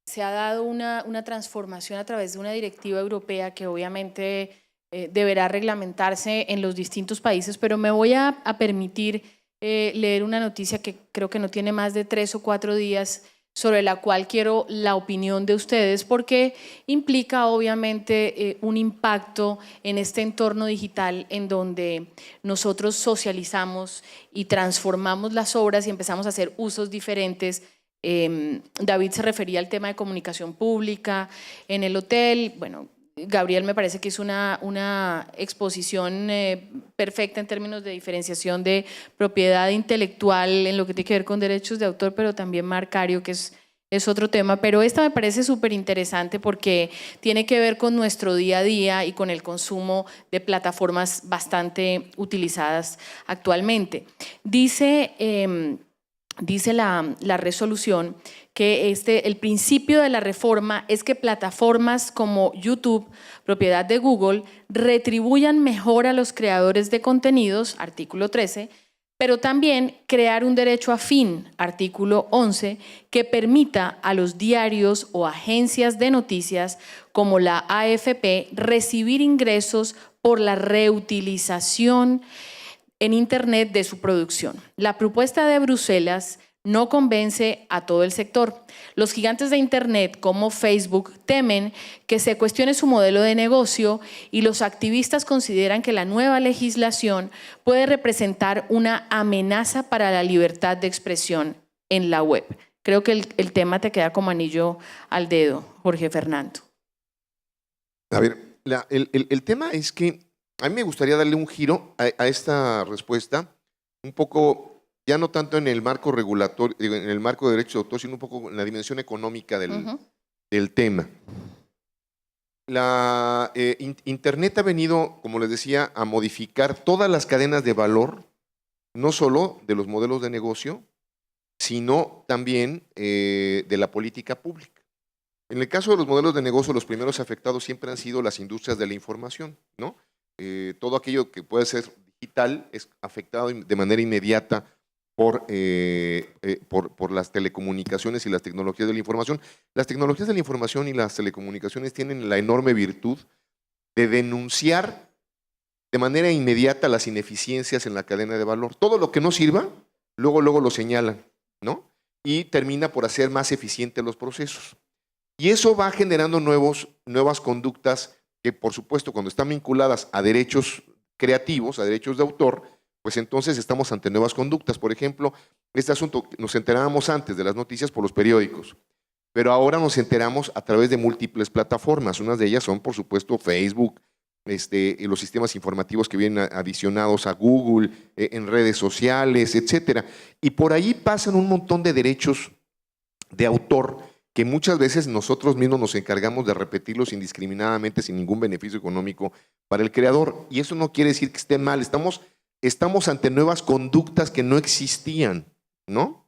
se ha dado una transformación a través de una directiva europea que obviamente deberá reglamentarse en los distintos países, pero me voy a permitir leer una noticia que creo que no tiene más de 3 o 4 días, sobre la cual quiero la opinión de ustedes porque implica obviamente un impacto en este entorno digital en donde nosotros socializamos y transformamos las obras y empezamos a hacer usos diferentes. David se refería al tema de comunicación pública en el hotel. Bueno, Gabriel me parece que es una exposición perfecta en términos de diferenciación de propiedad intelectual en lo que tiene que ver con derechos de autor, pero también marcario, que es otro tema. Pero esta me parece súper interesante porque tiene que ver con nuestro día a día y con el consumo de plataformas bastante utilizadas actualmente. Dice la resolución que el principio de la reforma es que plataformas como YouTube, propiedad de Google, retribuyan mejor a los creadores de contenidos, artículo 13, pero también crear un derecho afín, artículo 11, que permita a los diarios o agencias de noticias como la AFP recibir ingresos por la reutilización en Internet de su producción. La propuesta de Bruselas no convence a todo el sector. Los gigantes de Internet como Facebook temen que se cuestione su modelo de negocio y los activistas consideran que la nueva legislación puede representar una amenaza para la libertad de expresión en la web. Creo que el tema te queda como anillo al dedo, Jorge Fernando. A ver, el tema es que a mí me gustaría darle un giro a esta respuesta, un poco, ya no tanto en el marco regulatorio, en el marco de derechos de autor, sino un poco en la dimensión económica del tema. Internet ha venido, como les decía, a modificar todas las cadenas de valor, no solo de los modelos de negocio, sino también de la política pública. En el caso de los modelos de negocio, los primeros afectados siempre han sido las industrias de la información, ¿no? Todo aquello que puede ser digital es afectado de manera inmediata por las telecomunicaciones y las tecnologías de la información. Las tecnologías de la información y las telecomunicaciones tienen la enorme virtud de denunciar de manera inmediata las ineficiencias en la cadena de valor. Todo lo que no sirva, luego lo señalan, ¿no? Y termina por hacer más eficientes los procesos. Y eso va generando nuevas conductas que, por supuesto, cuando están vinculadas a derechos creativos, a derechos de autor, pues entonces estamos ante nuevas conductas. Por ejemplo, este asunto nos enterábamos antes de las noticias por los periódicos, pero ahora nos enteramos a través de múltiples plataformas. Unas de ellas son, por supuesto, Facebook, los sistemas informativos que vienen adicionados a Google, en redes sociales, etcétera. Y por ahí pasan un montón de derechos de autor que muchas veces nosotros mismos nos encargamos de repetirlos indiscriminadamente sin ningún beneficio económico para el creador. Y eso no quiere decir que esté mal. Estamos ante nuevas conductas que no existían, ¿no?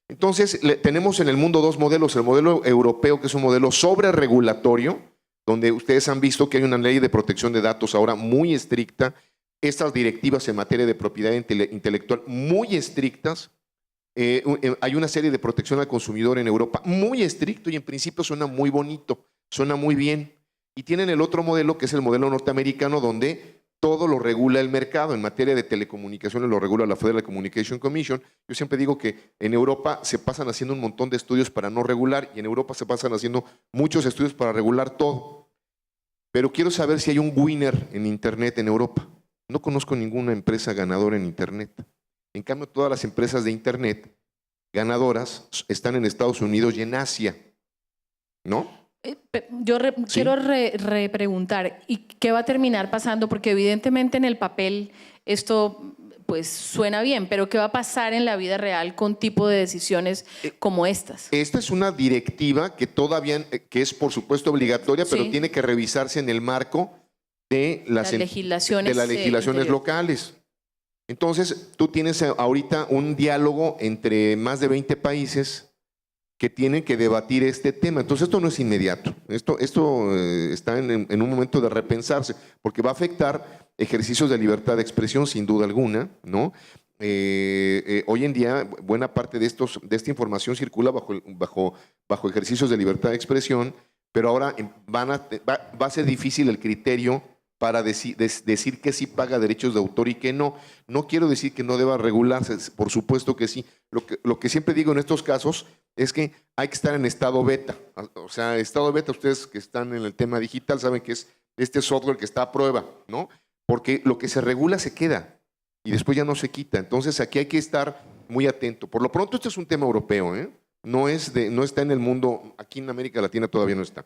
Entonces, tenemos en el mundo dos modelos. El modelo europeo, que es un modelo sobreregulatorio, donde ustedes han visto que hay una ley de protección de datos ahora muy estricta, estas directivas en materia de propiedad intelectual muy estrictas, hay una serie de protección al consumidor en Europa muy estricto y en principio suena muy bonito, suena muy bien. Y tienen el otro modelo, que es el modelo norteamericano, donde todo lo regula el mercado. En materia de telecomunicaciones lo regula la Federal Communication Commission. Yo siempre digo que en Europa se pasan haciendo un montón de estudios para no regular y en Europa se pasan haciendo muchos estudios para regular todo. Pero quiero saber si hay un winner en Internet en Europa. No conozco ninguna empresa ganadora en Internet. En cambio, todas las empresas de Internet ganadoras están en Estados Unidos y en Asia, ¿no? Yo quiero repreguntar, ¿y qué va a terminar pasando? Porque evidentemente en el papel esto pues suena bien, pero ¿qué va a pasar en la vida real con tipo de decisiones como estas? Esta es una directiva que todavía, que es por supuesto obligatoria, pero tiene que revisarse en el marco de las legislaciones locales. Entonces, tú tienes ahorita un diálogo entre más de 20 países que tienen que debatir este tema. Entonces, esto no es inmediato. Esto está en un momento de repensarse, porque va a afectar ejercicios de libertad de expresión, sin duda alguna, ¿no? Hoy en día, buena parte de esta información circula bajo ejercicios de libertad de expresión, pero ahora va a ser difícil el criterio para decir que sí paga derechos de autor y que no. No quiero decir que no deba regularse, por supuesto que sí. Lo que siempre digo en estos casos es que hay que estar en estado beta. O sea, estado beta, ustedes que están en el tema digital saben que es este software que está a prueba, ¿no? Porque lo que se regula se queda y después ya no se quita. Entonces aquí hay que estar muy atento. Por lo pronto este es un tema europeo, ¿eh? No está en el mundo, aquí en América Latina todavía no está.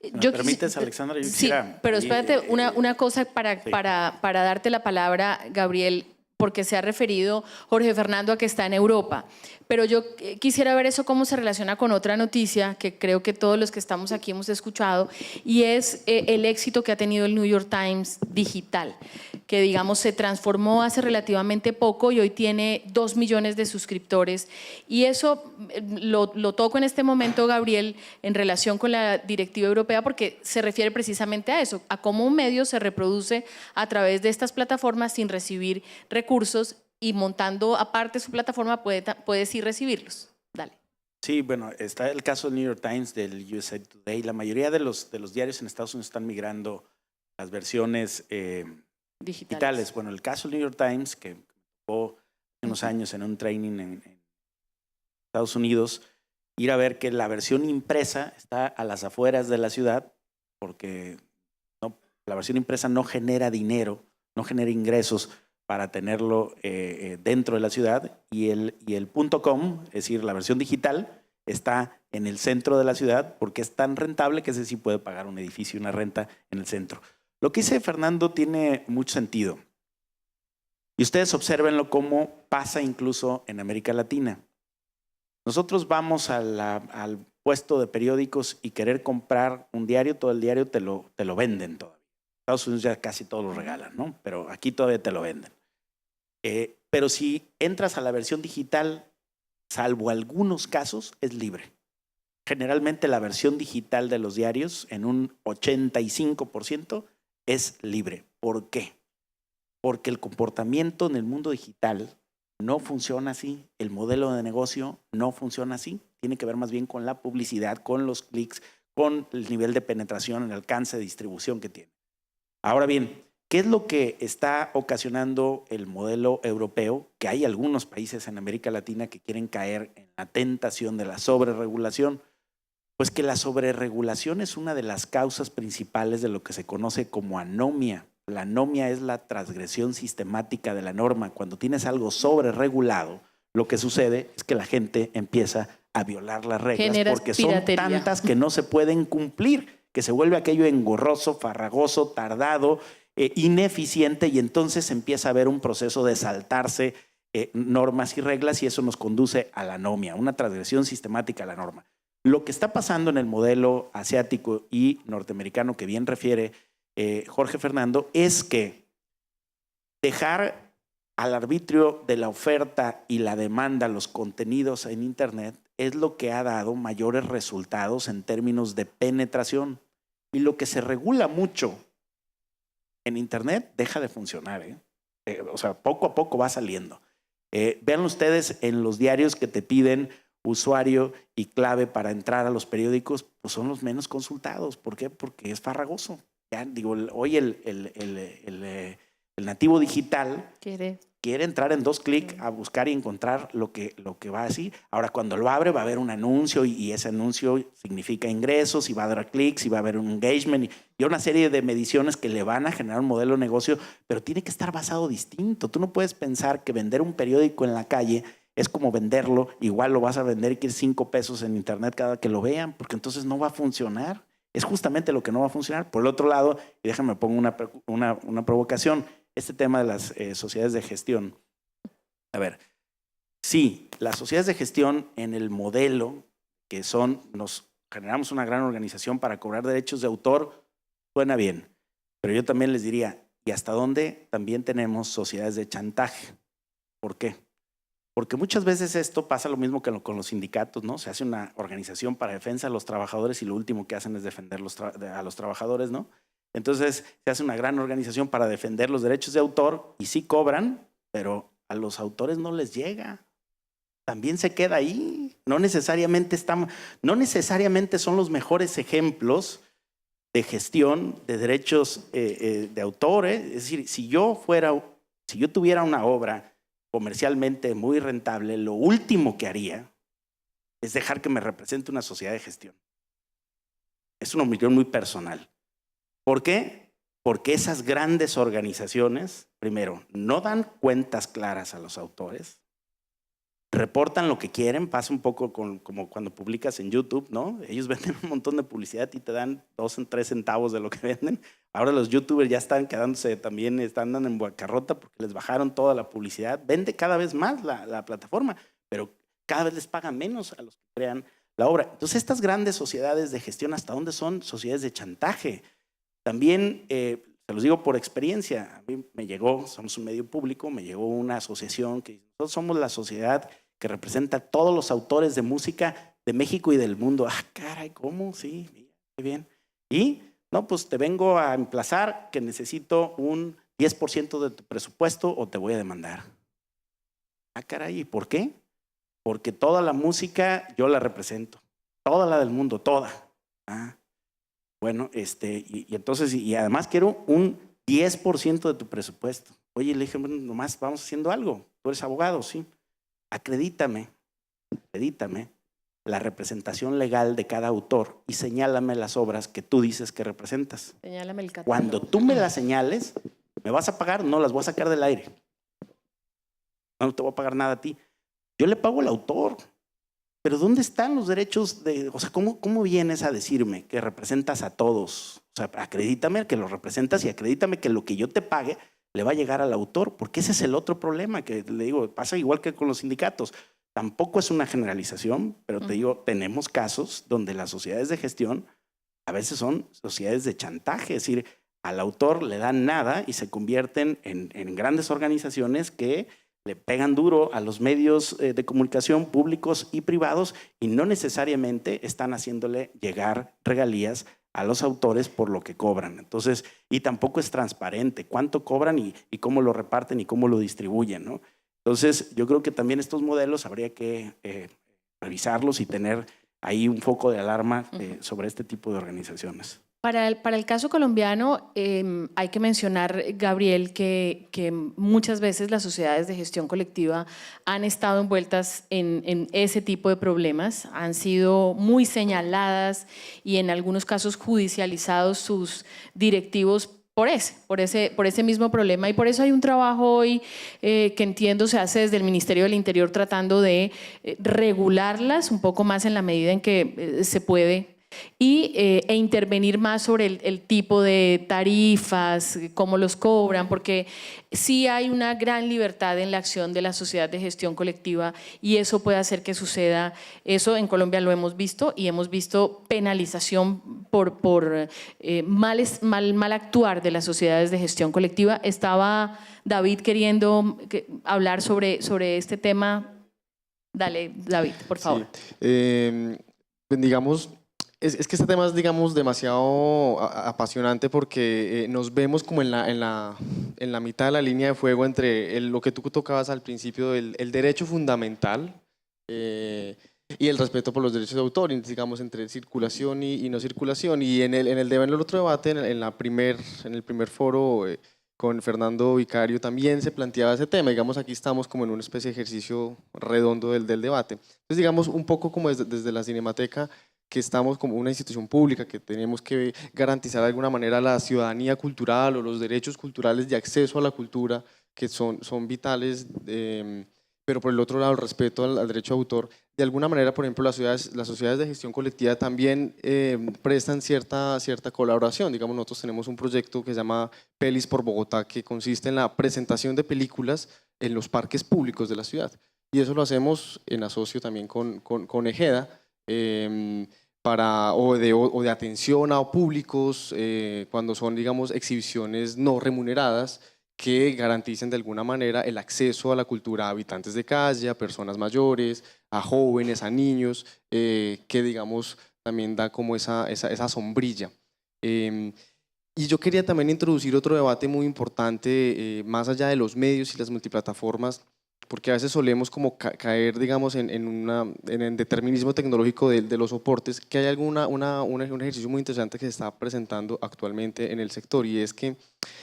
¿Me permites, Alexandra? Sí, pero espérate, una cosa para darte la palabra, Gabriel, porque se ha referido Jorge Fernando a que está en Europa. Pero yo quisiera ver eso cómo se relaciona con otra noticia que creo que todos los que estamos aquí hemos escuchado, y es el éxito que ha tenido el New York Times digital, que digamos se transformó hace relativamente poco y hoy tiene 2 millones de suscriptores. Y eso lo toco en este momento, Gabriel, en relación con la directiva europea, porque se refiere precisamente a eso, a cómo un medio se reproduce a través de estas plataformas sin recibir recursos, y montando aparte su plataforma puede sí recibirlos. Dale. Sí, bueno, está el caso del New York Times, del USA Today. La mayoría de los diarios en Estados Unidos están migrando las versiones digitales. Bueno, el caso del New York Times, que tocó hace unos años en un training en Estados Unidos, ir a ver que la versión impresa está a las afueras de la ciudad, porque la versión impresa no genera dinero, no genera ingresos para tenerlo dentro de la ciudad, y el .com, es decir, la versión digital, está en el centro de la ciudad porque es tan rentable que ese sí puede pagar un edificio, una renta en el centro. Lo que dice Fernando tiene mucho sentido. Y ustedes obsérvenlo cómo pasa incluso en América Latina. Nosotros vamos al puesto de periódicos y querer comprar un diario, todo el diario te lo venden todavía. Estados Unidos ya casi todo lo regalan, ¿no? Pero aquí todavía te lo venden. Pero si entras a la versión digital, salvo algunos casos, es libre. Generalmente la versión digital de los diarios, en un 85%, es libre. ¿Por qué? Porque el comportamiento en el mundo digital no funciona así. El modelo de negocio no funciona así. Tiene que ver más bien con la publicidad, con los clics, con el nivel de penetración, el alcance de distribución que tiene. Ahora bien, ¿qué es lo que está ocasionando el modelo europeo? Que hay algunos países en América Latina que quieren caer en la tentación de la sobreregulación. Pues que la sobreregulación es una de las causas principales de lo que se conoce como anomia. La anomia es la transgresión sistemática de la norma. Cuando tienes algo sobreregulado, lo que sucede es que la gente empieza a violar las reglas porque son tantas que no se pueden cumplir, que se vuelve aquello engorroso, farragoso, tardado, ineficiente, y entonces empieza a haber un proceso de saltarse normas y reglas, y eso nos conduce a la anomia, una transgresión sistemática a la norma. Lo que está pasando en el modelo asiático y norteamericano que bien refiere Jorge Fernando es que dejar al arbitrio de la oferta y la demanda los contenidos en Internet es lo que ha dado mayores resultados en términos de penetración. Y lo que se regula mucho en Internet deja de funcionar. O sea, poco a poco va saliendo. Vean ustedes en los diarios que te piden usuario y clave para entrar a los periódicos, pues son los menos consultados. ¿Por qué? Porque es farragoso. Ya, digo, hoy el nativo digital quiere entrar en 2 clics a buscar y encontrar lo que va así. Ahora, cuando lo abre, va a haber un anuncio y ese anuncio significa ingresos y va a dar clics y va a haber un engagement y una serie de mediciones que le van a generar un modelo de negocio, pero tiene que estar basado distinto. Tú no puedes pensar que vender un periódico en la calle es como venderlo, igual lo vas a vender y quieres 5 pesos en Internet cada que lo vean, porque entonces no va a funcionar. Es justamente lo que no va a funcionar. Por el otro lado, y déjame pongo una provocación, este tema de las sociedades de gestión. A ver, sí, las sociedades de gestión en el modelo que son, nos generamos una gran organización para cobrar derechos de autor, suena bien. Pero yo también les diría, ¿y hasta dónde también tenemos sociedades de chantaje? ¿Por qué? Porque muchas veces esto pasa lo mismo que con los sindicatos, ¿no? Se hace una organización para defensa de los trabajadores y lo último que hacen es defender a los trabajadores, ¿no? Entonces se hace una gran organización para defender los derechos de autor y sí cobran, pero a los autores no les llega. También se queda ahí. No necesariamente son los mejores ejemplos de gestión de derechos de autor. Es decir, si yo tuviera una obra comercialmente muy rentable, lo último que haría es dejar que me represente una sociedad de gestión. Es una opinión muy personal. ¿Por qué? Porque esas grandes organizaciones, primero, no dan cuentas claras a los autores, reportan lo que quieren, pasa un poco como cuando publicas en YouTube, ¿no? Ellos venden un montón de publicidad y te dan 2 o 3 centavos de lo que venden. Ahora los youtubers ya están quedándose también, están en bancarrota porque les bajaron toda la publicidad. Vende cada vez más la plataforma, pero cada vez les pagan menos a los que crean la obra. Entonces estas grandes sociedades de gestión, ¿hasta dónde son sociedades de chantaje? También, se los digo por experiencia, a mí me llegó, somos un medio público, me llegó una asociación que nosotros somos la sociedad que representa a todos los autores de música de México y del mundo. Ah, caray, ¿cómo? Sí, qué bien. Y, no, pues te vengo a emplazar que necesito un 10% de tu presupuesto o te voy a demandar. Ah, caray, ¿y por qué? Porque toda la música yo la represento, toda la del mundo, toda. Ah, bueno, y entonces, y además quiero un 10% de tu presupuesto. Oye, le dije, bueno, nomás vamos haciendo algo. Tú eres abogado, sí. Acredítame la representación legal de cada autor y señálame las obras que tú dices que representas. Señálame el catálogo. Cuando tú me las señales, ¿me vas a pagar? No, las voy a sacar del aire. No te voy a pagar nada a ti. Yo le pago al autor. Pero ¿dónde están los derechos o sea, ¿cómo vienes a decirme que representas a todos? O sea, acredítame que lo representas y acredítame que lo que yo te pague le va a llegar al autor, porque ese es el otro problema que le digo, pasa igual que con los sindicatos. Tampoco es una generalización, pero te digo, tenemos casos donde las sociedades de gestión a veces son sociedades de chantaje, es decir, al autor le dan nada y se convierten en grandes organizaciones que le pegan duro a los medios de comunicación públicos y privados y no necesariamente están haciéndole llegar regalías a los autores por lo que cobran. Entonces, y tampoco es transparente cuánto cobran y cómo lo reparten y cómo lo distribuyen, ¿no? Entonces, yo creo que también estos modelos habría que revisarlos y tener ahí un foco de alarma sobre este tipo de organizaciones. Para el caso colombiano, hay que mencionar, Gabriel, que muchas veces las sociedades de gestión colectiva han estado envueltas en ese tipo de problemas, han sido muy señaladas y en algunos casos judicializados sus directivos por ese mismo problema. Y por eso hay un trabajo hoy que entiendo se hace desde el Ministerio del Interior tratando de regularlas un poco más en la medida en que se puede. e intervenir más sobre el tipo de tarifas, cómo los cobran, porque sí hay una gran libertad en la acción de la sociedad de gestión colectiva y eso puede hacer que suceda. Eso en Colombia lo hemos visto y hemos visto penalización por mal actuar de las sociedades de gestión colectiva. Estaba David queriendo hablar sobre este tema. Dale, David, por favor. Sí. Digamos, es que este tema es, digamos, demasiado apasionante porque nos vemos como en la mitad de la línea de fuego entre lo que tú tocabas al principio, el derecho fundamental y el respeto por los derechos de autor, digamos, entre circulación y no circulación. Y en el otro debate, en el primer foro con Fernando Vicario, también se planteaba ese tema. Digamos, aquí estamos como en una especie de ejercicio redondo del debate. Entonces, digamos, un poco como desde la Cinemateca, que estamos como una institución pública, que tenemos que garantizar de alguna manera la ciudadanía cultural o los derechos culturales de acceso a la cultura, que son vitales, pero por el otro lado el respeto al derecho de autor. De alguna manera, por ejemplo, las sociedades de gestión colectiva también prestan cierta colaboración. Digamos, nosotros tenemos un proyecto que se llama Pelis por Bogotá, que consiste en la presentación de películas en los parques públicos de la ciudad. Y eso lo hacemos en asocio también con Ejeda, o de atención a públicos cuando son, digamos, exhibiciones no remuneradas que garanticen de alguna manera el acceso a la cultura a habitantes de calle, a personas mayores, a jóvenes, a niños, que, digamos, también da como esa sombrilla. Y yo quería también introducir otro debate muy importante, más allá de los medios y las multiplataformas, porque a veces solemos como caer, digamos, en el determinismo tecnológico de los soportes, que hay un ejercicio muy interesante que se está presentando actualmente en el sector, y es que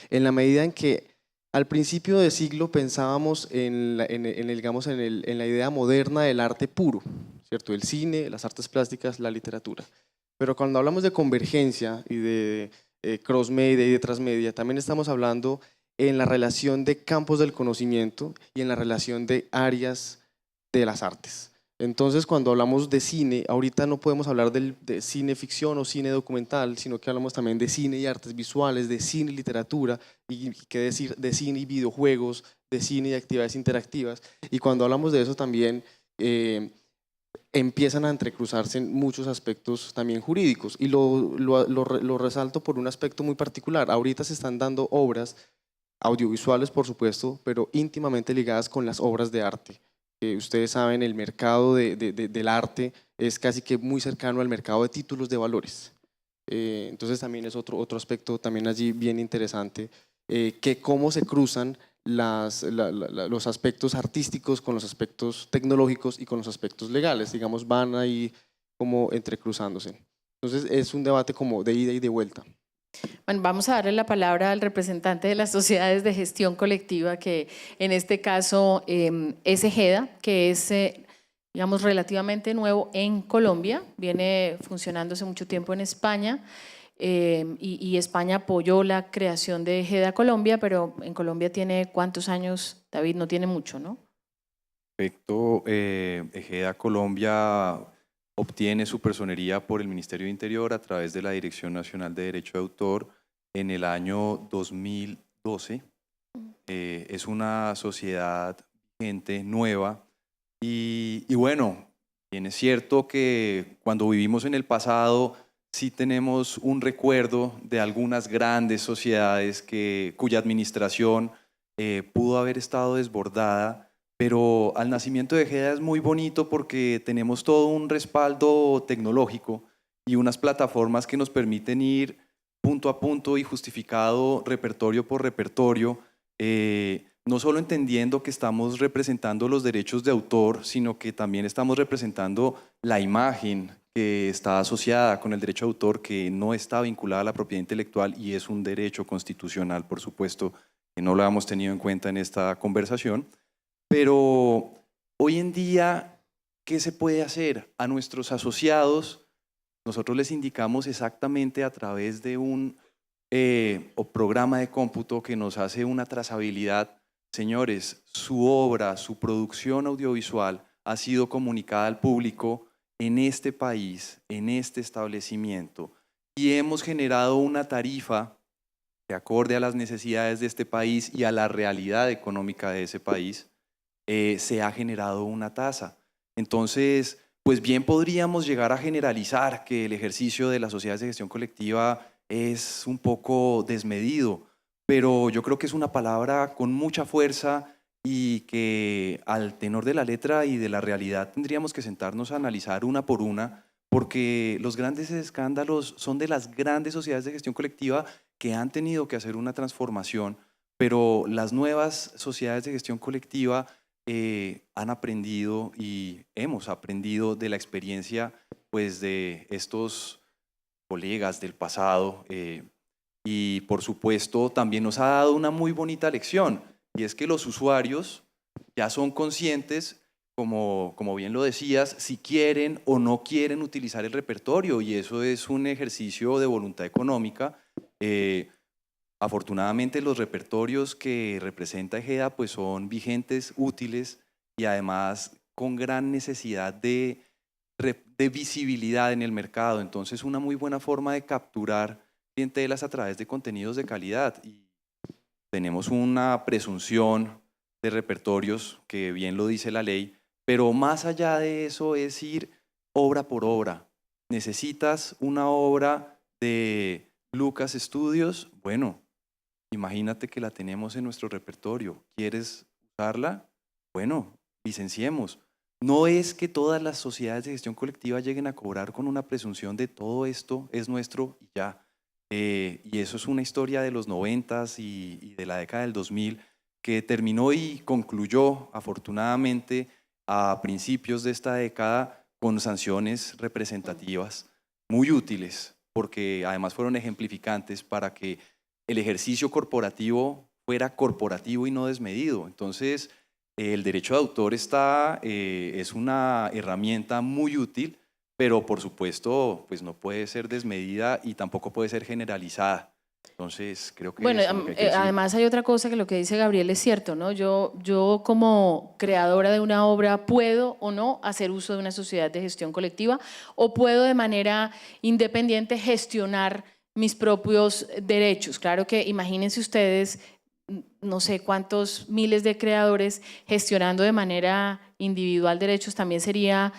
en la medida en que al principio de siglo pensábamos en la idea moderna del arte puro, ¿cierto? El cine, las artes plásticas, la literatura. Pero cuando hablamos de convergencia y de cross-media y de transmedia, también estamos hablando en la relación de campos del conocimiento y en la relación de áreas de las artes. Entonces, cuando hablamos de cine, ahorita no podemos hablar de cine ficción o cine documental, sino que hablamos también de cine y artes visuales, de cine y literatura, y qué decir, de cine y videojuegos, de cine y actividades interactivas. Y cuando hablamos de eso también empiezan a entrecruzarse en muchos aspectos también jurídicos. Y lo resalto por un aspecto muy particular. Ahorita se están dando obras audiovisuales, por supuesto, pero íntimamente ligadas con las obras de arte. Ustedes saben, el mercado del arte es casi que muy cercano al mercado de títulos de valores. Entonces también es otro aspecto también allí bien interesante, que cómo se cruzan los aspectos artísticos con los aspectos tecnológicos y con los aspectos legales, digamos, van ahí como entrecruzándose. Entonces es un debate como de ida y de vuelta. Bueno, vamos a darle la palabra al representante de las sociedades de gestión colectiva, que en este caso es Ejeda, que es, digamos, relativamente nuevo en Colombia, viene funcionando hace mucho tiempo en España, y España apoyó la creación de Ejeda Colombia, pero en Colombia tiene ¿cuántos años? David, no tiene mucho, ¿no? Perfecto. Ejeda Colombia obtiene su personería por el Ministerio de Interior a través de la Dirección Nacional de Derecho de Autor en el año 2012. Es una sociedad vigente, nueva, y bueno, bien es cierto que cuando vivimos en el pasado sí tenemos un recuerdo de algunas grandes sociedades cuya administración pudo haber estado desbordada. Pero al nacimiento de Ejeda es muy bonito porque tenemos todo un respaldo tecnológico y unas plataformas que nos permiten ir punto a punto y justificado repertorio por repertorio, no solo entendiendo que estamos representando los derechos de autor, sino que también estamos representando la imagen que está asociada con el derecho de autor, que no está vinculada a la propiedad intelectual y es un derecho constitucional, por supuesto, que no lo hemos tenido en cuenta en esta conversación. Pero hoy en día, ¿qué se puede hacer? A nuestros asociados, nosotros les indicamos exactamente a través de un programa de cómputo que nos hace una trazabilidad. Señores, su obra, su producción audiovisual ha sido comunicada al público en este país, en este establecimiento, y hemos generado una tarifa que acorde a las necesidades de este país y a la realidad económica de ese país, se ha generado una tasa. Entonces, pues bien podríamos llegar a generalizar que el ejercicio de las sociedades de gestión colectiva es un poco desmedido, pero yo creo que es una palabra con mucha fuerza y que al tenor de la letra y de la realidad tendríamos que sentarnos a analizar una por una, porque los grandes escándalos son de las grandes sociedades de gestión colectiva que han tenido que hacer una transformación, pero las nuevas sociedades de gestión colectiva han aprendido y hemos aprendido de la experiencia pues, de estos colegas del pasado y por supuesto también nos ha dado una muy bonita lección, y es que los usuarios ya son conscientes, como bien lo decías, si quieren o no quieren utilizar el repertorio, y eso es un ejercicio de voluntad económica. Afortunadamente los repertorios que representa Ejeda pues son vigentes, útiles y además con gran necesidad de visibilidad en el mercado. Entonces una muy buena forma de capturar clientelas a través de contenidos de calidad. Y tenemos una presunción de repertorios que bien lo dice la ley, pero más allá de eso es ir obra por obra. ¿Necesitas una obra de Lucas Studios? Bueno, imagínate que la tenemos en nuestro repertorio. ¿Quieres usarla? Bueno, licenciemos. No es que todas las sociedades de gestión colectiva lleguen a cobrar con una presunción de todo esto es nuestro y ya. Y eso es una historia de los 90s y de la década del 2000 que terminó y concluyó afortunadamente a principios de esta década con sanciones representativas muy útiles, porque además fueron ejemplificantes para que el ejercicio corporativo fuera corporativo y no desmedido. Entonces, el derecho de autor es una herramienta muy útil, pero por supuesto pues no puede ser desmedida y tampoco puede ser generalizada. Entonces, creo que… Bueno, además hay otra cosa que lo que dice Gabriel es cierto, ¿no? Yo como creadora de una obra puedo o no hacer uso de una sociedad de gestión colectiva o puedo de manera independiente gestionar mis propios derechos. Claro que imagínense ustedes, no sé cuántos miles de creadores gestionando de manera individual derechos también sería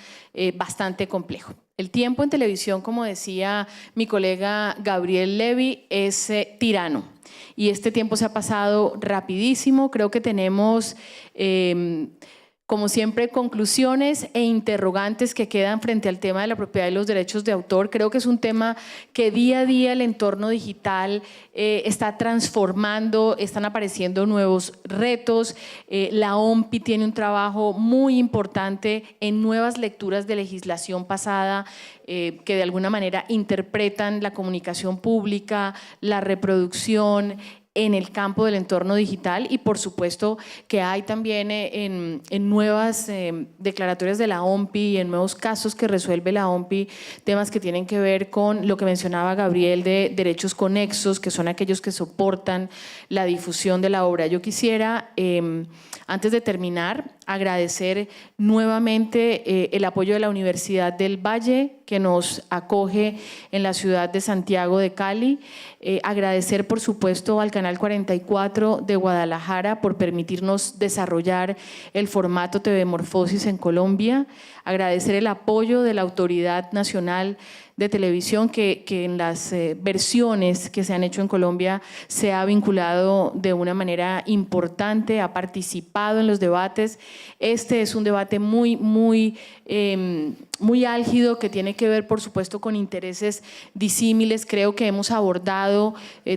bastante complejo. El tiempo en televisión, como decía mi colega Gabriel Levy, es tirano y este tiempo se ha pasado rapidísimo. Creo que tenemos… como siempre, conclusiones e interrogantes que quedan frente al tema de la propiedad y los derechos de autor. Creo que es un tema que día a día el entorno digital está transformando, están apareciendo nuevos retos. La OMPI tiene un trabajo muy importante en nuevas lecturas de legislación pasada que de alguna manera interpretan la comunicación pública, la reproducción, en el campo del entorno digital y por supuesto que hay también en nuevas declaratorias de la OMPI y en nuevos casos que resuelve la OMPI temas que tienen que ver con lo que mencionaba Gabriel de derechos conexos, que son aquellos que soportan la difusión de la obra. Yo quisiera, antes de terminar, agradecer nuevamente el apoyo de la Universidad del Valle, que nos acoge en la ciudad de Santiago de Cali. Agradecer, por supuesto, al Canal 44 de Guadalajara por permitirnos desarrollar el formato TV Morfosis en Colombia. Agradecer el apoyo de la Autoridad Nacional de Televisión que en las versiones que se han hecho en Colombia se ha vinculado de una manera importante, ha participado en los debates. Este es un debate muy álgido que tiene que ver, por supuesto, con intereses disímiles. Creo que hemos abordado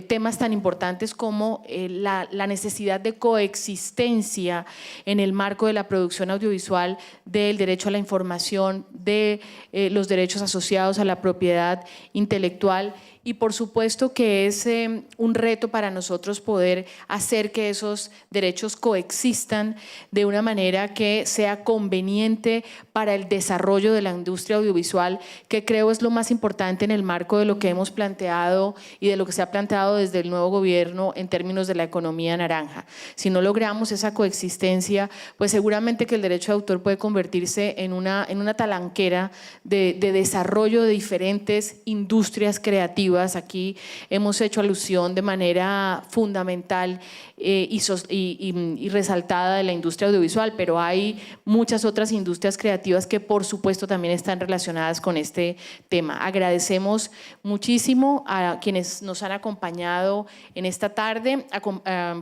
temas tan importantes como la necesidad de coexistencia en el marco de la producción audiovisual del derecho a la información, de los derechos asociados a la propiedad intelectual y por supuesto que es un reto para nosotros poder hacer que esos derechos coexistan de una manera que sea conveniente para el desarrollo de la industria audiovisual, que creo es lo más importante en el marco de lo que hemos planteado y de lo que se ha planteado desde el nuevo gobierno en términos de la economía naranja. Si no logramos esa coexistencia, pues seguramente que el derecho de autor puede convertirse en una talanquera de desarrollo de diferentes industrias creativas. Aquí hemos hecho alusión de manera fundamental y resaltada de la industria audiovisual, pero hay muchas otras industrias creativas que por supuesto también están relacionadas con este tema. Agradecemos muchísimo a quienes nos han acompañado en esta tarde,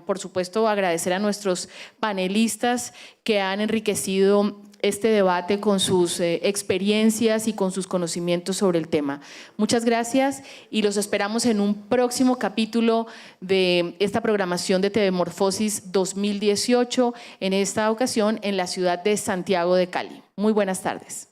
por supuesto agradecer a nuestros panelistas que han enriquecido este debate con sus experiencias y con sus conocimientos sobre el tema. Muchas gracias y los esperamos en un próximo capítulo de esta programación de TV Morfosis 2018, en esta ocasión en la ciudad de Santiago de Cali. Muy buenas tardes.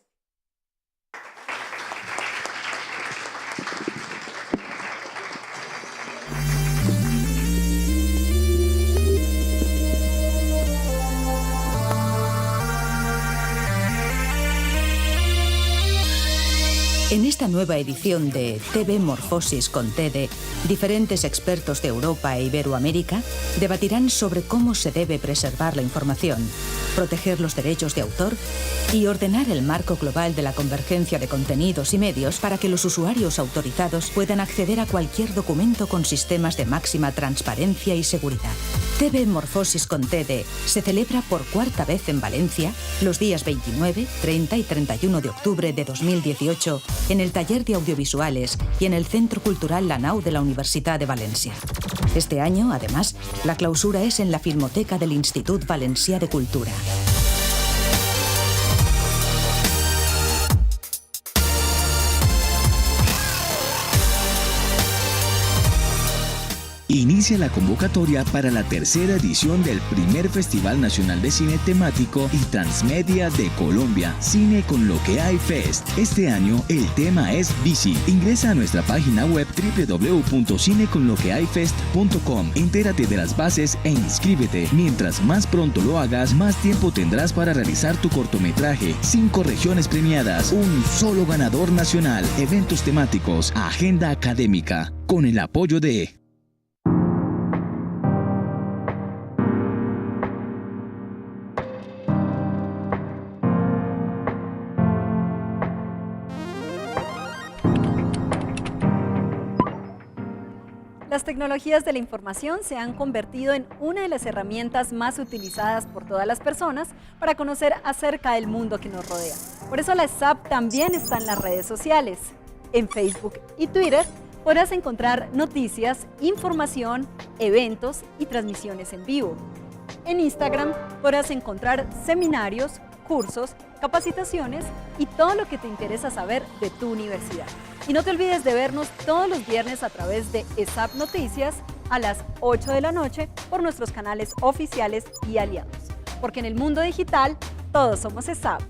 En esta nueva edición de TV Morfosis con TEDE, diferentes expertos de Europa e Iberoamérica debatirán sobre cómo se debe preservar la información, proteger los derechos de autor y ordenar el marco global de la convergencia de contenidos y medios para que los usuarios autorizados puedan acceder a cualquier documento con sistemas de máxima transparencia y seguridad. TV Morfosis con TEDE se celebra por cuarta vez en Valencia los días 29, 30 y 31 de octubre de 2018 en el Taller de Audiovisuales y en el Centro Cultural La Nau de la Universitat de València. Este año, además, la clausura es en la Filmoteca del Institut Valencià de Cultura. Inicia la convocatoria para la tercera edición del primer Festival Nacional de Cine Temático y Transmedia de Colombia, Cine con lo que hay Fest. Este año el tema es Bici. Ingresa a nuestra página web www.cineconloquehayfest.com. Entérate de las bases e inscríbete. Mientras más pronto lo hagas, más tiempo tendrás para realizar tu cortometraje. 5 regiones premiadas, un solo ganador nacional, eventos temáticos, agenda académica, con el apoyo de... Las tecnologías de la información se han convertido en una de las herramientas más utilizadas por todas las personas para conocer acerca del mundo que nos rodea. Por eso la SAP también está en las redes sociales. En Facebook y Twitter podrás encontrar noticias, información, eventos y transmisiones en vivo. En Instagram podrás encontrar seminarios, cursos, capacitaciones y todo lo que te interesa saber de tu universidad. Y no te olvides de vernos todos los viernes a través de ESAP Noticias a las 8 de la noche por nuestros canales oficiales y aliados. Porque en el mundo digital, todos somos ESAP.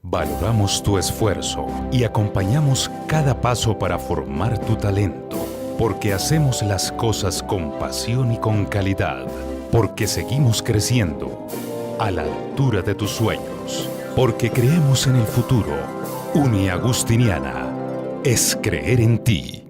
Valoramos tu esfuerzo y acompañamos cada paso para formar tu talento, porque hacemos las cosas con pasión y con calidad, porque seguimos creciendo a la altura de tus sueños, porque creemos en el futuro. UniAgustiniana es creer en ti.